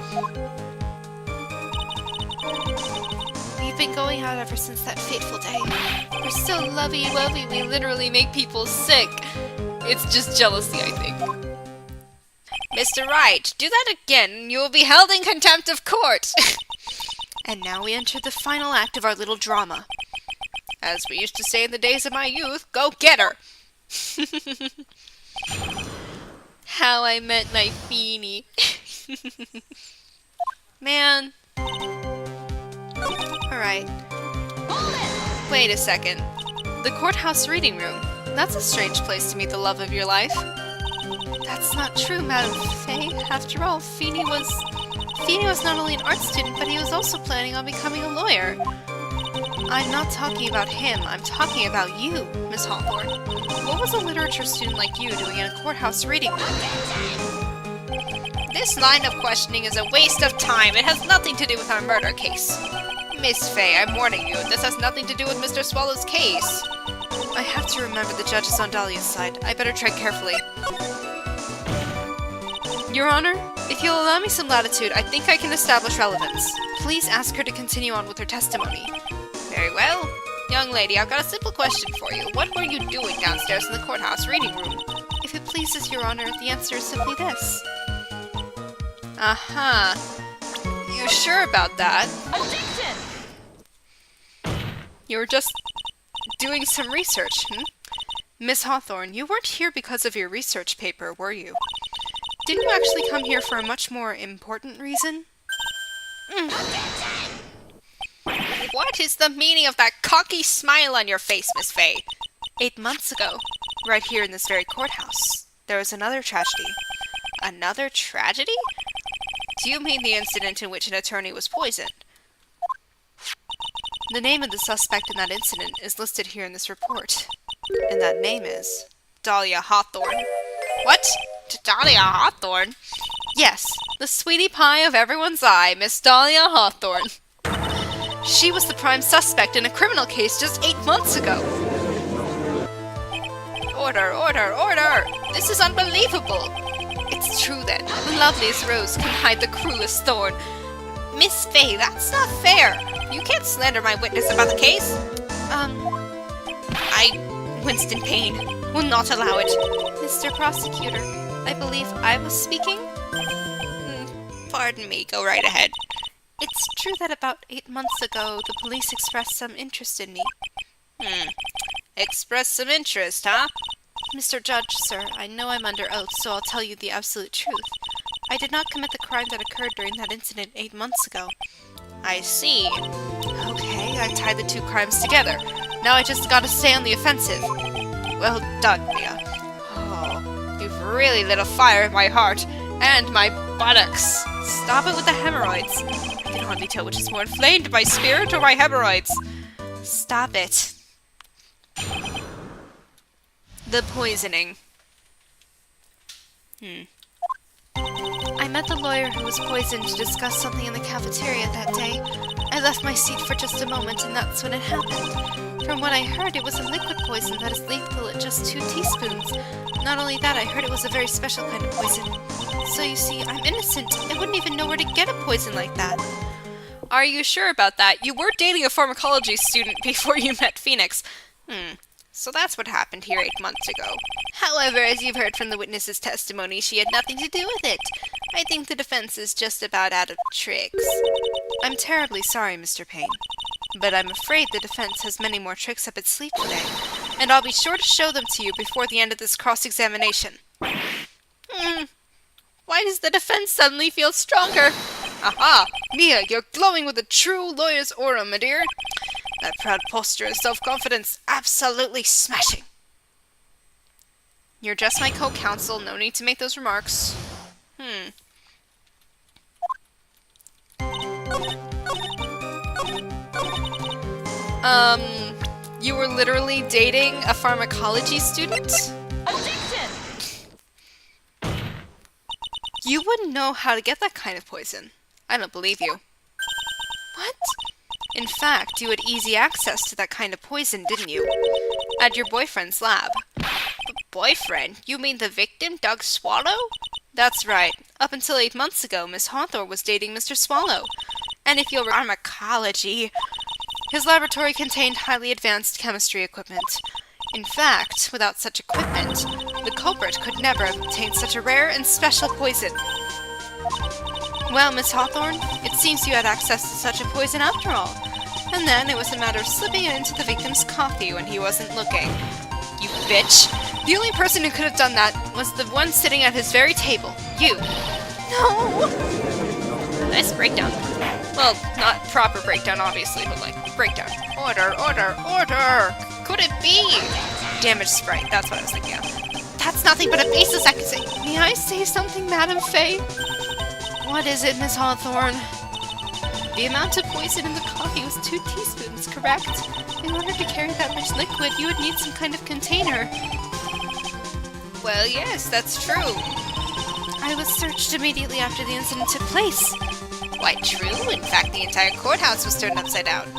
We've been going out ever since that fateful day. We're so lovey-wovey, we literally make people sick. It's just jealousy, I think. Mr. Wright, do that again and you will be held in contempt of court. And now we enter the final act of our little drama. As we used to say in the days of my youth, go get her! How I Met My Feeny. Man. Alright. Wait a second. The courthouse reading room. That's a strange place to meet the love of your life. That's not true, Madam Faye. After all, Feeny was not only an art student, but he was also planning on becoming a lawyer. I'm not talking about him, I'm talking about you, Miss Hawthorne. What was a literature student like you doing in a courthouse reading room? This line of questioning is a waste of time. It has nothing to do with our murder case. Miss Faye, I'm warning you, this has nothing to do with Mr. Swallow's case. I have to remember the judge is on Dahlia's side. I better tread carefully. Your Honor, if you'll allow me some latitude, I think I can establish relevance. Please ask her to continue on with her testimony. Very well. Young lady, I've got a simple question for you. What were you doing downstairs in the courthouse reading room? If it pleases Your Honor, the answer is simply this. Uh-huh. You sure about that? Objection! You were just doing some research, Miss Hawthorne, you weren't here because of your research paper, were you? Didn't you actually come here for a much more important reason? What is the meaning of that cocky smile on your face, Miss Faye? 8 months ago, right here in this very courthouse, there was another tragedy. Another tragedy? Do you mean the incident in which an attorney was poisoned? The name of the suspect in that incident is listed here in this report. And that name is Dahlia Hawthorne. What? Dahlia Hawthorne? Yes, the sweetie pie of everyone's eye, Miss Dahlia Hawthorne. She was the prime suspect in a criminal case just 8 months ago. Order, order, order! This is unbelievable! It's true then. The loveliest rose can hide the cruelest thorn. Miss Faye, that's not fair! You can't slander my witness about the case! I, Winston Payne, will not allow it. Mr. Prosecutor, I believe I was speaking? Pardon me, go right ahead. It's true that about 8 months ago, the police expressed some interest in me. Expressed some interest, huh? Mr. Judge, sir, I know I'm under oath, so I'll tell you the absolute truth. I did not commit the crime that occurred during that incident 8 months ago. I see. Okay, I tied the two crimes together. Now I just gotta stay on the offensive. Well done, Mia. Oh, you've really lit a fire in my heart and my buttocks. Stop it with the hemorrhoids. I can hardly tell which is more inflamed, my spirit or my hemorrhoids. Stop it. The poisoning. I met the lawyer who was poisoned to discuss something in the cafeteria that day. I left my seat for just a moment, and that's when it happened. From what I heard, it was a liquid poison that is lethal at just 2 teaspoons. Not only that, I heard it was a very special kind of poison. So you see, I'm innocent. I wouldn't even know where to get a poison like that. Are you sure about that? You were dating a pharmacology student before you met Phoenix. So that's what happened here 8 months ago. However, as you've heard from the witness's testimony, she had nothing to do with it. I think the defense is just about out of tricks. I'm terribly sorry, Mr. Payne, but I'm afraid the defense has many more tricks up its sleeve today, and I'll be sure to show them to you before the end of this cross-examination. Why does the defense suddenly feel stronger? Aha! Mia, you're glowing with a true lawyer's aura, my dear. That proud posture and self-confidence, absolutely smashing. You're just my co-counsel, no need to make those remarks. You were literally dating a pharmacology student? Objection! You wouldn't know how to get that kind of poison. I don't believe you. What? In fact, you had easy access to that kind of poison, didn't you? At your boyfriend's lab. Boyfriend? You mean the victim, Doug Swallow? That's right. Up until 8 months ago, Miss Hawthorne was dating Mr. Swallow. And if you'll remember, pharmacology, his laboratory contained highly advanced chemistry equipment. In fact, without such equipment, the culprit could never have obtained such a rare and special poison. Well, Miss Hawthorne, it seems you had access to such a poison after all. And then it was a matter of slipping it into the victim's coffee when he wasn't looking. You bitch! The only person who could have done that was the one sitting at his very table. You! No! Nice breakdown. Well, not proper breakdown, obviously, but like, breakdown. Order, order, order! Could it be? Damaged Sprite, that's what I was thinking of. That's nothing but a baseless accusation. May I say something, Madam Faye? What is it, Miss Hawthorne? The amount of poison in the coffee was 2 teaspoons, correct? In order to carry that much liquid, you would need some kind of container. Well, yes, that's true. I was searched immediately after the incident took place. Quite true. In fact, the entire courthouse was turned upside down.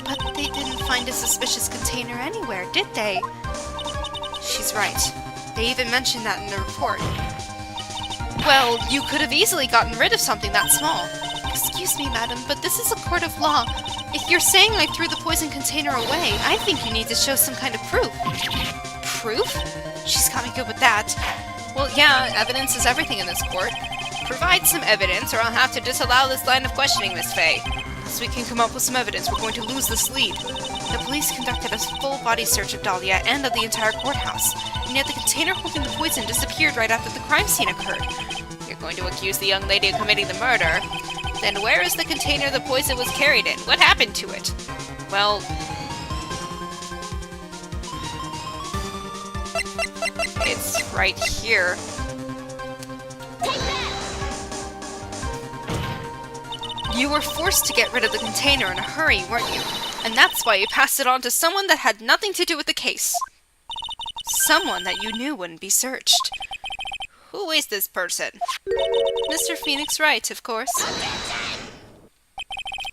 But they didn't find a suspicious container anywhere, did they? She's right. They even mentioned that in the report. Well, you could have easily gotten rid of something that small. Excuse me, madam, but this is a court of law. If you're saying I threw the poison container away, I think you need to show some kind of proof. Proof? She's got me good with that. Well, yeah, evidence is everything in this court. Provide some evidence, or I'll have to disallow this line of questioning, Miss Faye. Unless we can come up with some evidence, we're going to lose this lead. The police conducted a full body search of Dahlia and of the entire courthouse, and yet the container holding the poison disappeared right after the crime scene occurred. You're going to accuse the young lady of committing the murder. Then where is the container the poison was carried in? What happened to it? Well... it's right here. Take that! You were forced to get rid of the container in a hurry, weren't you? And that's why you passed it on to someone that had nothing to do with the case. Someone that you knew wouldn't be searched. Who is this person? Mr. Phoenix Wright, of course.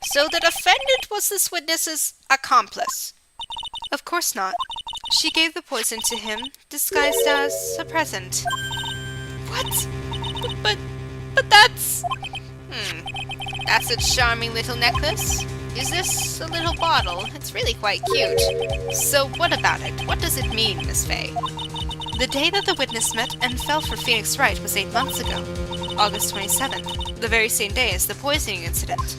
So the defendant was this witness's accomplice? Of course not. She gave the poison to him, disguised as a present. What? But that's... That's a charming little necklace. Is this a little bottle? It's really quite cute. So what about it? What does it mean, Miss Faye? The day that the witness met and fell for Phoenix Wright was 8 months ago, August 27th, the very same day as the poisoning incident.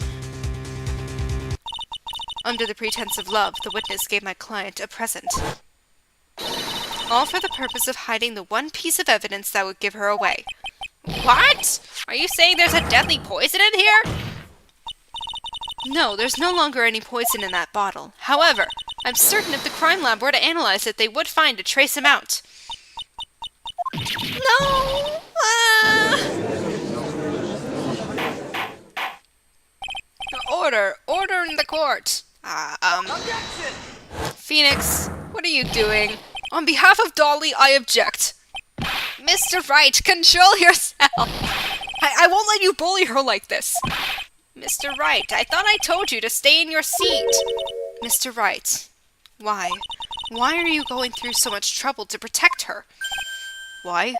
Under the pretense of love, the witness gave my client a present. All for the purpose of hiding the one piece of evidence that would give her away. What? Are you saying there's a deadly poison in here? No, there's no longer any poison in that bottle. However, I'm certain if the crime lab were to analyze it, they would find a trace amount. No! Order in the court. Objection! Phoenix, what are you doing? On behalf of Dolly, I object. Mr. Wright, control yourself. I won't let you bully her like this. Mr. Wright, I thought I told you to stay in your seat. Mr. Wright, why? Why are you going through so much trouble to protect her? Why?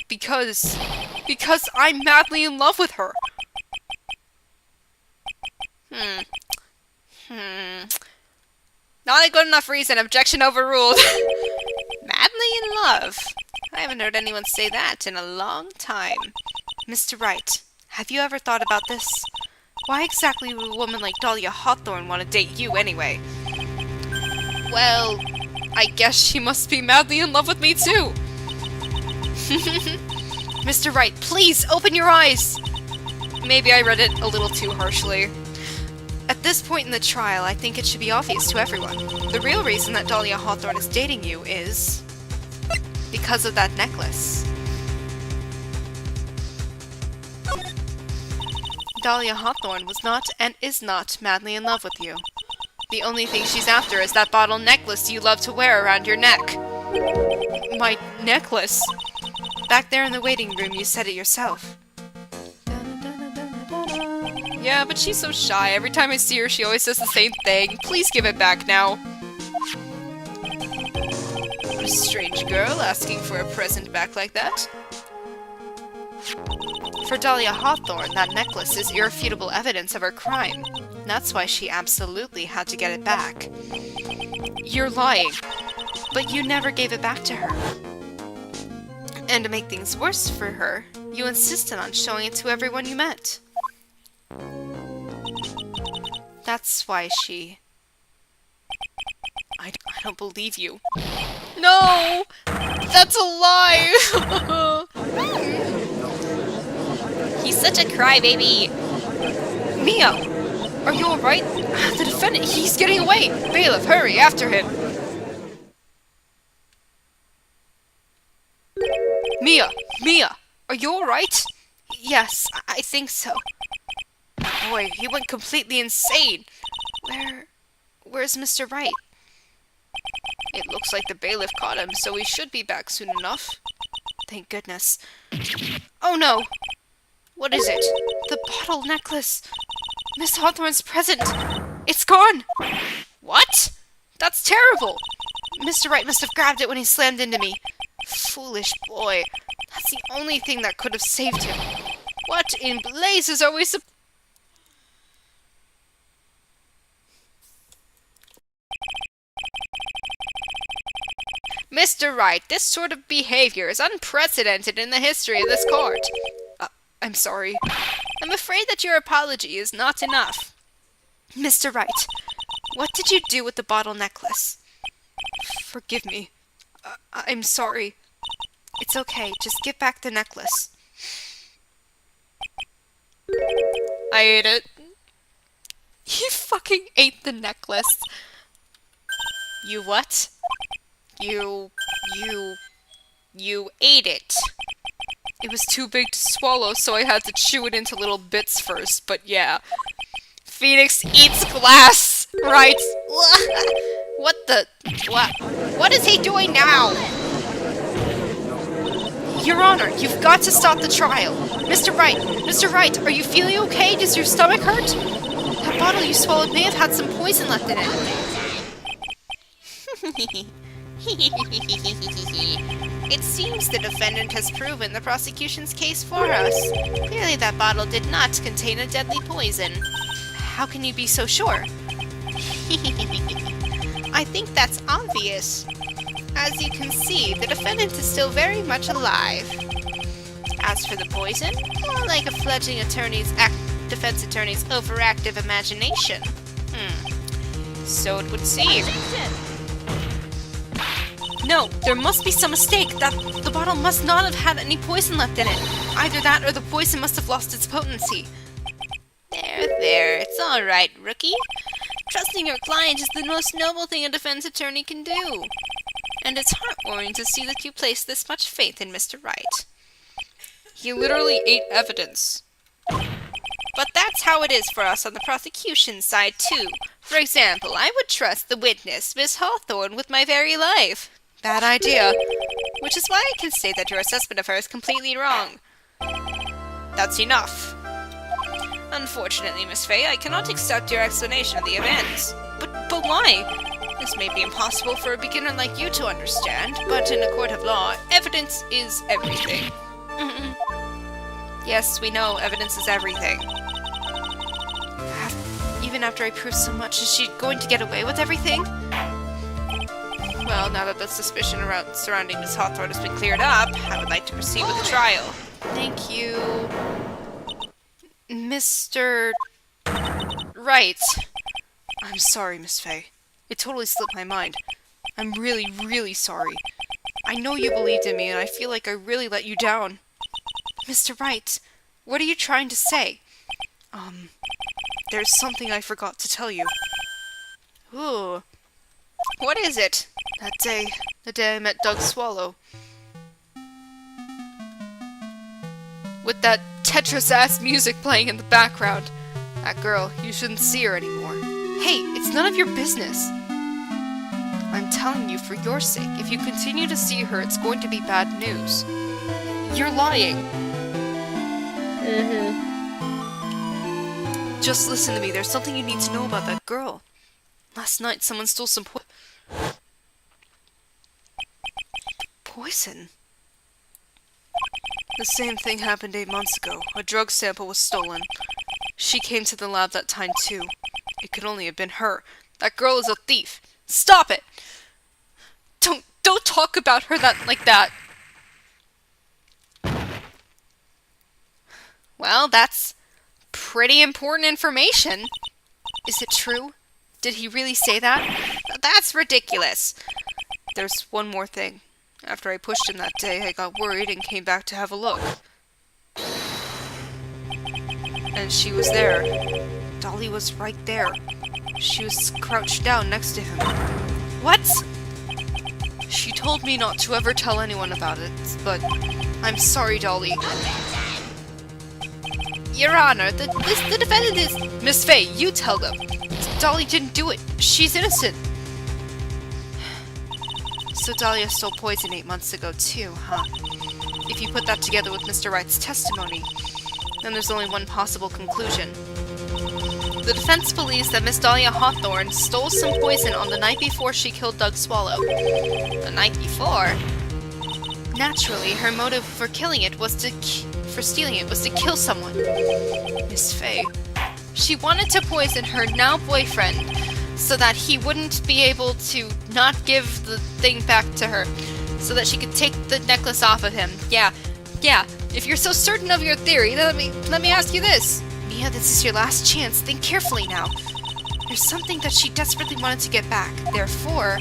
Because I'm madly in love with her. Not a good enough reason. Objection overruled. Madly in love? I haven't heard anyone say that in a long time. Mr. Wright, have you ever thought about this? Why exactly would a woman like Dahlia Hawthorne want to date you anyway? Well, I guess she must be madly in love with me too. Mr. Wright, please open your eyes. Maybe I read it a little too harshly. At this point in the trial, I think it should be obvious to everyone. The real reason that Dahlia Hawthorne is dating you is because of that necklace. Dahlia Hawthorne was not and is not madly in love with you. The only thing she's after is that bottle necklace you love to wear around your neck. My necklace? Back there in the waiting room, you said it yourself. Yeah, but she's so shy. Every time I see her, she always says the same thing. Please give it back now. A strange girl asking for a present back like that. For Dahlia Hawthorne, that necklace is irrefutable evidence of her crime. That's why she absolutely had to get it back. You're lying. But you never gave it back to her. And to make things worse for her, you insisted on showing it to everyone you met. That's why she... I don't believe you. No! That's a lie! He's such a crybaby. Mia! Are you alright? The defendant, he's getting away! Bailiff, hurry, after him! Mia! Are you alright? Yes, I think so. Boy, he went completely insane. Where's Mr. Wright? It looks like the bailiff caught him, so he should be back soon enough. Thank goodness. Oh no! What is it? The bottle necklace! Miss Hawthorne's present! It's gone! What? That's terrible! Mr. Wright must have grabbed it when he slammed into me. Foolish boy. That's the only thing that could have saved him. What in blazes are we supposed... Mr. Wright, this sort of behavior is unprecedented in the history of this court. I'm sorry. I'm afraid that your apology is not enough. Mr. Wright, what did you do with the bottle necklace? Forgive me. I'm sorry. It's okay, just give back the necklace. I ate it. You fucking ate the necklace. You what? You ate it. It was too big to swallow, so I had to chew it into little bits first, but yeah. Phoenix eats glass! Right. What the... What is he doing now? Your Honor, you've got to stop the trial. Mr. Wright! Mr. Wright, are you feeling okay? Does your stomach hurt? That bottle you swallowed may have had some poison left in it. It seems the defendant has proven the prosecution's case for us. Clearly that bottle did not contain a deadly poison. How can you be so sure? I think that's obvious. As you can see, the defendant is still very much alive. As for the poison, more like a fledgling defense attorney's overactive imagination. So it would seem. No, there must be some mistake. The bottle must not have had any poison left in it. Either that or the poison must have lost its potency. There, it's all right, rookie. Trusting your client is the most noble thing a defense attorney can do. And it's heartwarming to see that you place this much faith in Mr. Wright. He literally ate evidence. But that's how it is for us on the prosecution side, too. For example, I would trust the witness, Miss Hawthorne, with my very life. Bad idea. Which is why I can say that your assessment of her is completely wrong. That's enough. Unfortunately, Miss Fay, I cannot accept your explanation of the events. But why? This may be impossible for a beginner like you to understand, but in a court of law, evidence is everything. Yes, we know, evidence is everything. Even after I prove so much, is she going to get away with everything? Well, now that the suspicion surrounding Miss Hawthorne has been cleared up, I would like to proceed with the trial. Thank you, Mr. Wright. I'm sorry, Miss Fay. It totally slipped my mind. I'm really, really sorry. I know you believed in me, and I feel like I really let you down. Mr. Wright, what are you trying to say? There's something I forgot to tell you. Ooh. What is it? The day I met Doug Swallow. With that Tetris-ass music playing in the background. That girl, you shouldn't see her anymore. Hey, it's none of your business. I'm telling you for your sake, if you continue to see her, it's going to be bad news. You're lying. Just listen to me, there's something you need to know about that girl. Last night, someone stole some poison. The same thing happened 8 months ago. A drug sample was stolen. She came to the lab that time too. It could only have been her. That girl is a thief. Stop it! Don't talk about her like that. Well, that's pretty important information. Is it true? Did he really say that? That's ridiculous. There's one more thing. After I pushed him that day, I got worried and came back to have a look. And she was there. Dolly was right there. She was crouched down next to him. What? She told me not to ever tell anyone about it, but I'm sorry, Dolly. Your Honor, the defendant is... Miss Fay, you tell them. Dolly didn't do it. She's innocent. So Dahlia stole poison 8 months ago too, huh? If you put that together with Mr. Wright's testimony, then there's only one possible conclusion. The defense believes that Miss Dahlia Hawthorne stole some poison on the night before she killed Doug Swallow. The night before? Naturally, her motive for stealing it was to kill someone. Miss Fay. She wanted to poison her now boyfriend so that he wouldn't be able to not give the thing back to her, so that she could take the necklace off of him. Yeah. If you're so certain of your theory, then let me ask you this. Mia, this is your last chance. Think carefully now. There's something that she desperately wanted to get back. Therefore,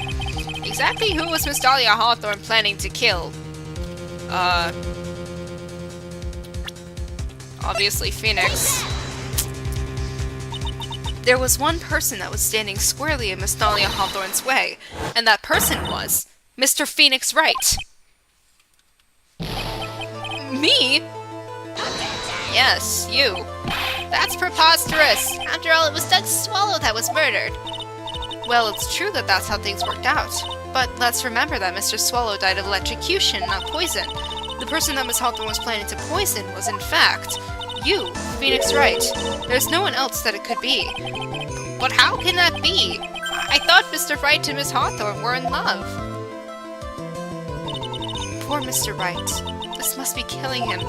exactly who was Miss Dahlia Hawthorne planning to kill? Obviously Phoenix. There was one person that was standing squarely in Miss Dahlia Hawthorne's way, and that person was Mr. Phoenix Wright. Me? Yes, you. That's preposterous. After all, it was Doug Swallow that was murdered. Well, it's true that that's how things worked out. But let's remember that Mr. Swallow died of electrocution, not poison. The person that Miss Hawthorne was planning to poison was, in fact, you, Phoenix Wright. There's no one else that it could be. But how can that be? I thought Mr. Wright and Miss Hawthorne were in love. Poor Mr. Wright. This must be killing him.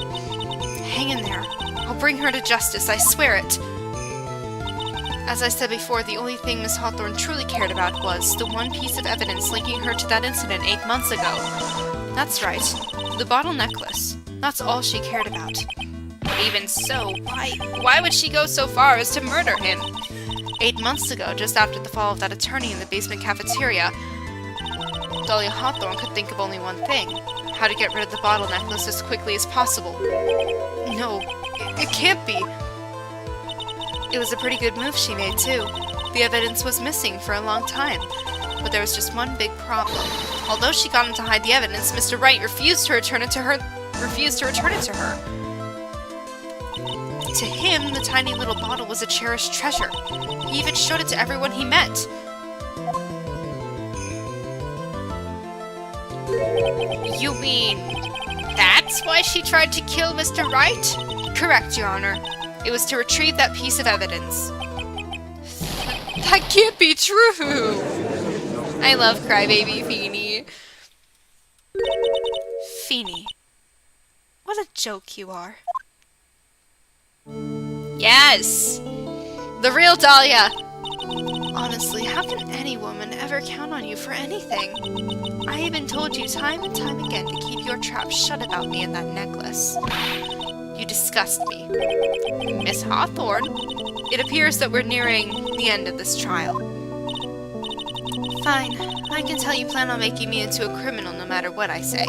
Hang in there. I'll bring her to justice, I swear it. As I said before, the only thing Miss Hawthorne truly cared about was the one piece of evidence linking her to that incident 8 months ago. That's right. The bottle necklace. That's all she cared about. But even so, why would she go so far as to murder him? 8 months ago, just after the fall of that attorney in the basement cafeteria, Dahlia Hawthorne could think of only one thing. How to get rid of the bottle necklace as quickly as possible. No, it can't be. It was a pretty good move she made, too. The evidence was missing for a long time. But there was just one big problem. Although she got him to hide the evidence, Mr. Wright refused to return it to her. To him, the tiny little bottle was a cherished treasure. He even showed it to everyone he met. You mean that's why she tried to kill Mr. Wright? Correct, Your Honor. It was to retrieve that piece of evidence. That can't be true! I love Crybaby Feeny. Feeny. What a joke you are. Yes! The real Dahlia! Honestly, how can any woman ever count on you for anything? I even told you time and time again to keep your trap shut about me and that necklace. You disgust me. Miss Hawthorne, it appears that we're nearing the end of this trial. Fine. I can tell you plan on making me into a criminal no matter what I say.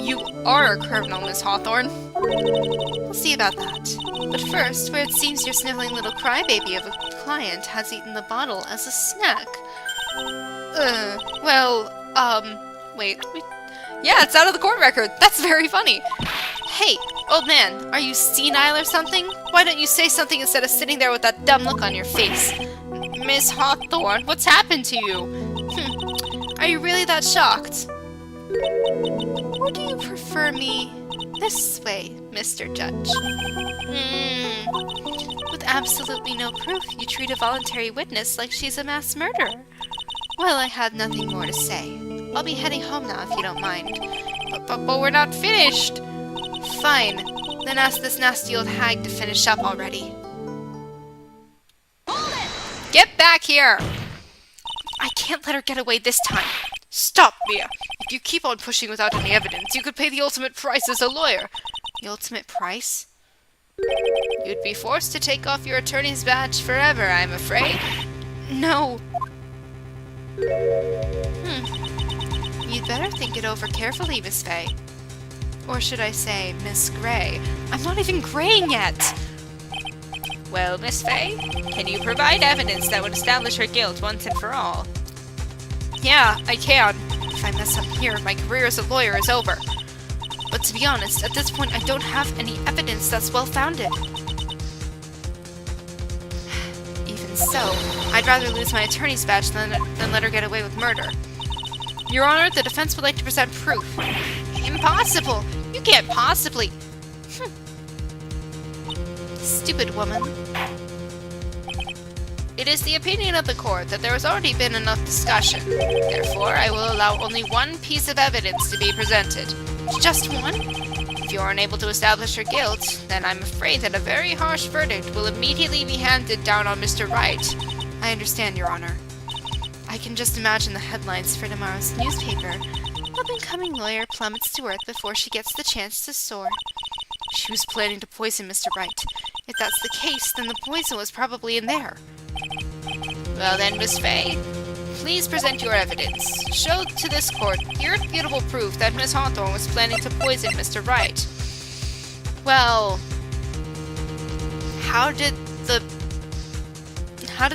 You are a criminal, Miss Hawthorne. We'll see about that. But first, where it seems your sniveling little crybaby of a client has eaten the bottle as a snack. Wait. Yeah, it's out of the court record. That's very funny. Hey, old man, are you senile or something? Why don't you say something instead of sitting there with that dumb look on your face? Miss Hawthorne, what's happened to you? Are you really that shocked? Or do you prefer me this way, Mr. Judge? With absolutely no proof, you treat a voluntary witness like she's a mass murderer. Well, I have nothing more to say. I'll be heading home now if you don't mind. But we're not finished! Fine. Then ask this nasty old hag to finish up already. Hold it! Get back here! I can't let her get away this time. Stop, Mia! If you keep on pushing without any evidence, you could pay the ultimate price as a lawyer. The ultimate price? You'd be forced to take off your attorney's badge forever, I'm afraid. No. You'd better think it over carefully, Miss Fay. Or should I say, Miss Gray? I'm not even graying yet! Well, Miss Fay, can you provide evidence that would establish her guilt once and for all? Yeah, I can. If I mess up here, my career as a lawyer is over. But to be honest, at this point I don't have any evidence that's well-founded. Even so, I'd rather lose my attorney's badge than let her get away with murder. Your Honor, the defense would like to present proof. Impossible! You can't possibly... Stupid woman. It is the opinion of the court that there has already been enough discussion. Therefore, I will allow only one piece of evidence to be presented. Just one? If you are unable to establish her guilt, then I'm afraid that a very harsh verdict will immediately be handed down on Mr. Wright. I understand, Your Honor. I can just imagine the headlines for tomorrow's newspaper. Up-and-coming lawyer plummets to earth before she gets the chance to soar. She was planning to poison Mr. Wright. If that's the case, then the poison was probably in there. Well then, Miss Fay, please present your evidence. Show to this court irrefutable proof that Miss Hawthorne was planning to poison Mr. Wright. Well, how did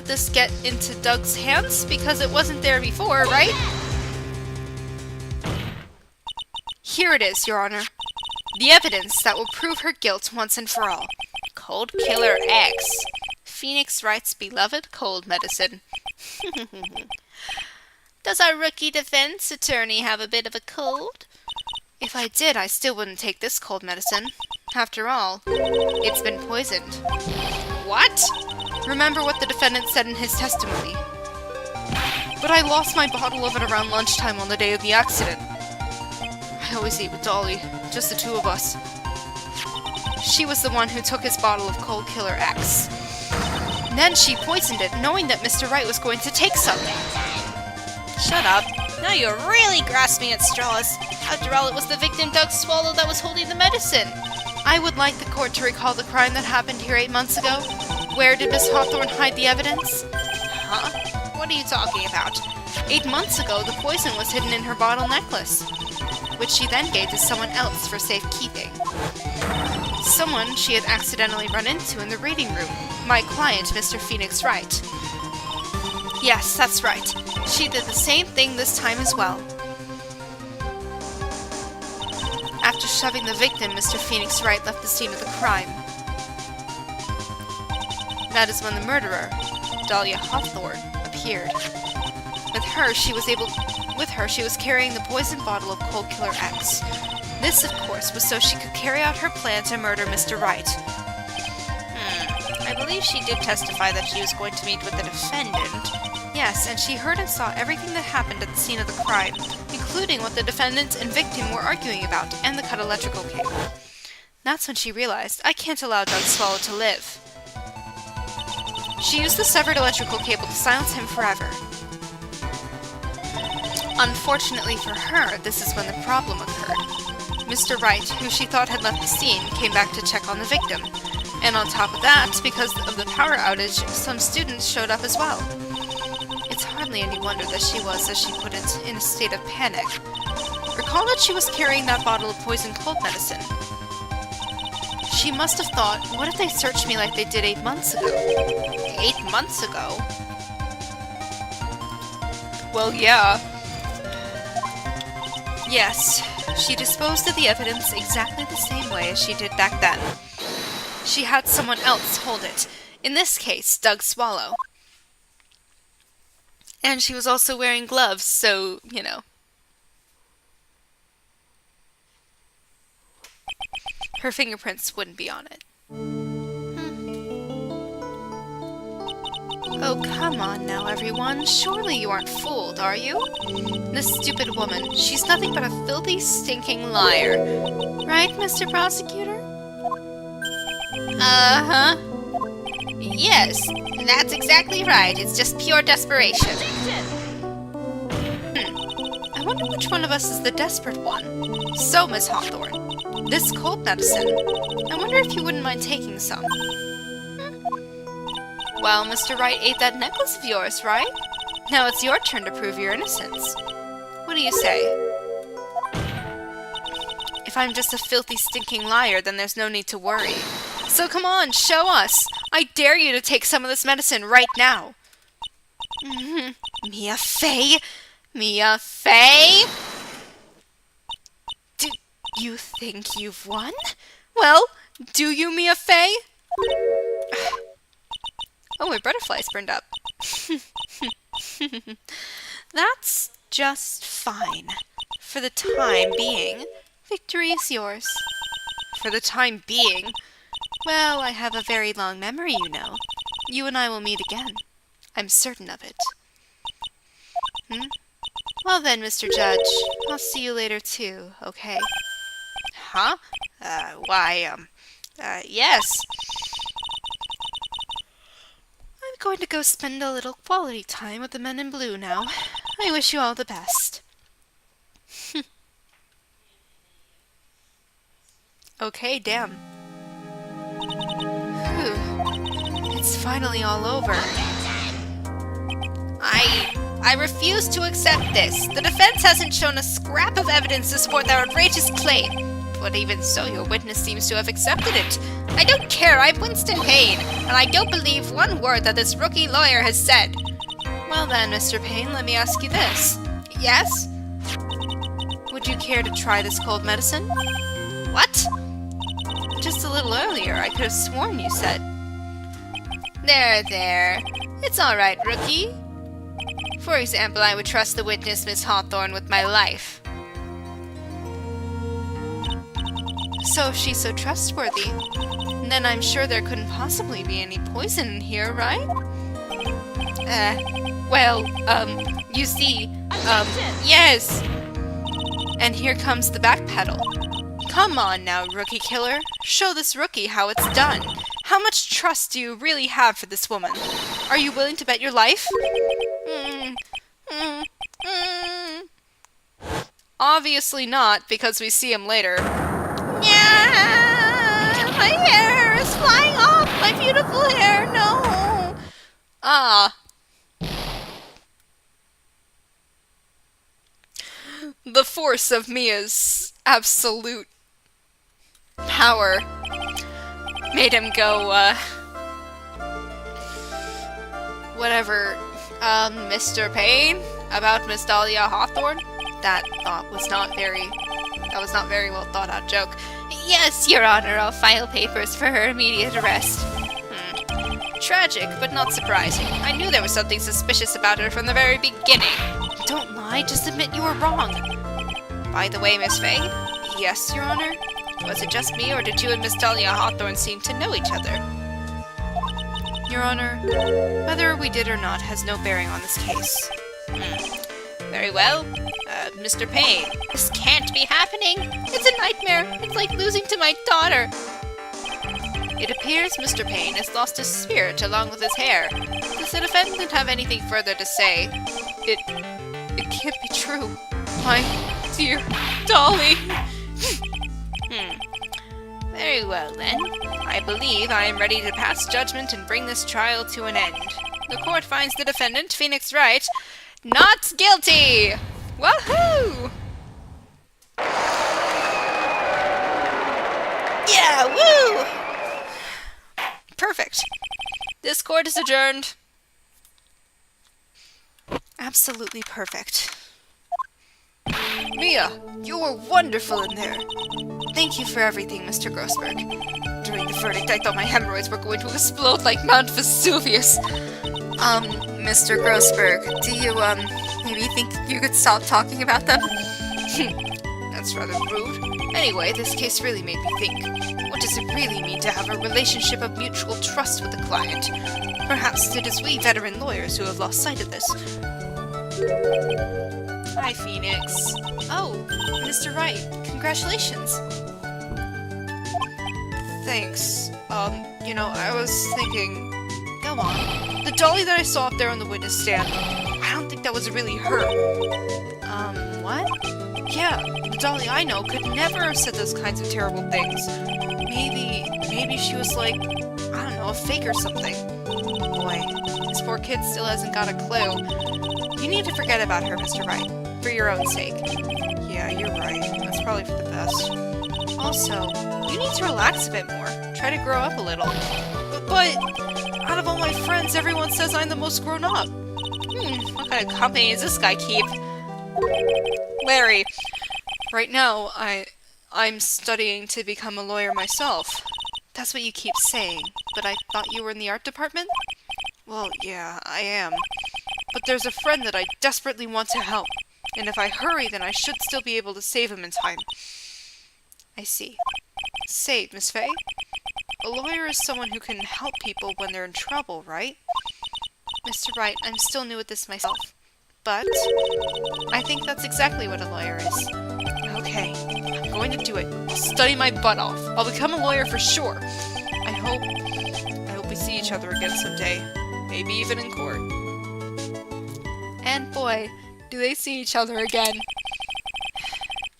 this get into Doug's hands? Because it wasn't there before, right? Here it is, Your Honor. The evidence that will prove her guilt once and for all. Cold Killer X. Phoenix Wright's beloved cold medicine. Does our rookie defense attorney have a bit of a cold? If I did, I still wouldn't take this cold medicine. After all, it's been poisoned. What? Remember what the defendant said in his testimony. But I lost my bottle of it around lunchtime on the day of the accident. I always eat with Dolly, just the two of us. She was the one who took his bottle of Cold Killer X. Then she poisoned it, knowing that Mr. Wright was going to take some. Shut up. Now you're really grasping at straws. After all, it was the victim Doug Swallow that was holding the medicine. I would like the court to recall the crime that happened here 8 months ago. Where did Miss Hawthorne hide the evidence? Huh? What are you talking about? 8 months ago, the poison was hidden in her bottle necklace, which she then gave to someone else for safekeeping. Someone she had accidentally run into in the reading room. My client, Mr. Phoenix Wright. Yes, that's right. She did the same thing this time as well. After shoving the victim, Mr. Phoenix Wright left the scene of the crime. That is when the murderer, Dahlia Hawthorne, appeared. With her, she was carrying the poisoned bottle of Cold Killer X. This, of course, was so she could carry out her plan to murder Mr. Wright. I believe she did testify that she was going to meet with the defendant. Yes, and she heard and saw everything that happened at the scene of the crime, including what the defendant and victim were arguing about, and the cut electrical cable. That's when she realized, I can't allow Doug Swallow to live. She used the severed electrical cable to silence him forever. Unfortunately for her, this is when the problem occurred. Mr. Wright, who she thought had left the scene, came back to check on the victim. And on top of that, because of the power outage, some students showed up as well. It's hardly any wonder that she was, as she put it, in a state of panic. Recall that she was carrying that bottle of poisoned cold medicine. She must have thought, what if they searched me like they did 8 months ago? 8 months ago? Well, yeah. Yes, she disposed of the evidence exactly the same way as she did back then. She had someone else hold it. In this case, Doug Swallow. And she was also wearing gloves, so, you know. Her fingerprints wouldn't be on it. Oh, come on now, everyone. Surely you aren't fooled, are you? This stupid woman, she's nothing but a filthy, stinking liar. Right, Mr. Prosecutor? Uh-huh. Yes, that's exactly right. It's just pure desperation. I wonder which one of us is the desperate one. So, Miss Hawthorne, this cold medicine. I wonder if you wouldn't mind taking some. Well, Mr. Wright ate that necklace of yours, right? Now it's your turn to prove your innocence. What do you say? If I'm just a filthy, stinking liar, then there's no need to worry. So come on, show us! I dare you to take some of this medicine right now! Mia Fey? Mia Fey? Do you think you've won? Well, do you, Mia Fey? Oh, my butterflies burned up. That's just fine. For the time being, victory is yours. For the time being? Well, I have a very long memory, you know. You and I will meet again. I'm certain of it. Well then, Mr. Judge, I'll see you later too, okay? Huh? Yes. I'm going to go spend a little quality time with the men in blue now. I wish you all the best. Okay, damn. Whew. It's finally all over. I refuse to accept this. The defense hasn't shown a scrap of evidence to support their outrageous claim. But even so, your witness seems to have accepted it. I don't care, I'm Winston Payne, and I don't believe one word that this rookie lawyer has said. Well then, Mr. Payne, let me ask you this. Yes? Would you care to try this cold medicine? What? Just a little earlier, I could have sworn you said. There. It's all right, rookie. For example, I would trust the witness, Miss Hawthorne, with my life. So if she's so trustworthy, then I'm sure there couldn't possibly be any poison in here, right? You see, yes! And here comes the backpedal. Come on now, rookie killer. Show this rookie how it's done. How much trust do you really have for this woman? Are you willing to bet your life? Obviously not, because we see him later. Yeah, my hair is flying off! My beautiful hair, no! Ah. The force of Mia's absolute power made him go, whatever, Mr. Payne? About Miss Dahlia Hawthorne? That was not very well thought out joke. Yes, Your Honor, I'll file papers for her immediate arrest. Tragic, but not surprising. I knew there was something suspicious about her from the very beginning. Don't lie, just admit you were wrong. By the way, Miss Faye? Yes, Your Honor? Was it just me, or did you and Miss Dahlia Hawthorne seem to know each other? Your Honor, whether we did or not has no bearing on this case. Very well. Mr. Payne, this can't be happening. It's a nightmare. It's like losing to my daughter. It appears Mr. Payne has lost his spirit along with his hair. Does the defendant have anything further to say? It can't be true. My dear Dolly. Very well, then. I believe I am ready to pass judgment and bring this trial to an end. The court finds the defendant, Phoenix Wright, not guilty! Woohoo! Yeah, woo! Perfect. This court is adjourned. Absolutely perfect. Mia, you were wonderful in there. Thank you for everything, Mr. Grossberg. During the verdict, I thought my hemorrhoids were going to explode like Mount Vesuvius. Mr. Grossberg, do you, maybe think you could stop talking about them? That's rather rude. Anyway, this case really made me think. What does it really mean to have a relationship of mutual trust with a client? Perhaps it is we veteran lawyers who have lost sight of this. Hi, Phoenix. Oh, Mr. Wright, congratulations. Thanks. I was thinking... Go on. The dolly that I saw up there on the witness stand, I don't think that was really her. What? Yeah, the dolly I know could never have said those kinds of terrible things. Maybe she was like, I don't know, a fake or something. Boy, this poor kid still hasn't got a clue. You need to forget about her, Mr. Wright, for your own sake. Yeah, you're right. That's probably for the best. Also, you need to relax a bit more. Try to grow up a little. But out of all my friends, everyone says I'm the most grown up. What kind of company does this guy keep? Larry, right now, I'm studying to become a lawyer myself. That's what you keep saying, but I thought you were in the art department? Well, yeah, I am. But there's a friend that I desperately want to help, and if I hurry, then I should still be able to save him in time. I see. Say, Miss Faye, a lawyer is someone who can help people when they're in trouble, right? Mr. Wright, I'm still new at this myself, but I think that's exactly what a lawyer is. Okay, I'm going to do it. I'll study my butt off. I'll become a lawyer for sure. I hope we see each other again someday. Maybe even in court. And boy, do they see each other again.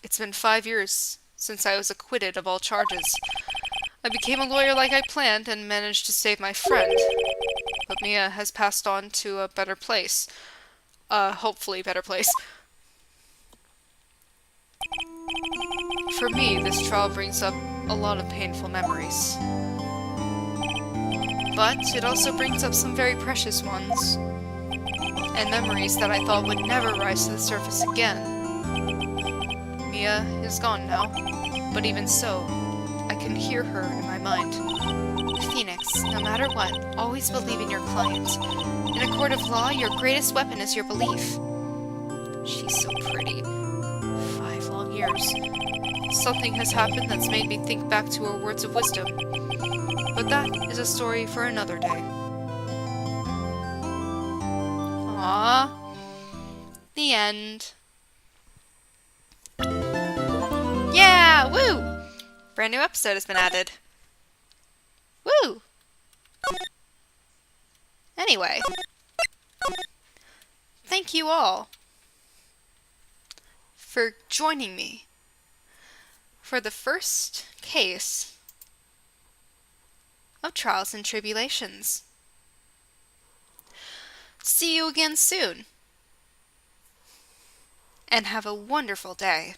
It's been 5 years since I was acquitted of all charges. I became a lawyer like I planned and managed to save my friend. But Mia has passed on to a better place. Hopefully better place. For me, this trial brings up a lot of painful memories. But it also brings up some very precious ones. And memories that I thought would never rise to the surface again. Mia is gone now, but even so, I can hear her in my mind. Phoenix, no matter what, always believe in your client. In a court of law, your greatest weapon is your belief. She's so pretty. 5 long years. Something has happened that's made me think back to her words of wisdom. But that is a story for another day. Aww. The end. Yeah! Woo! Brand new episode has been added. Woo! Anyway. Thank you all For joining me for the first case of Trials and Tribulations. See you again soon. And have a wonderful day.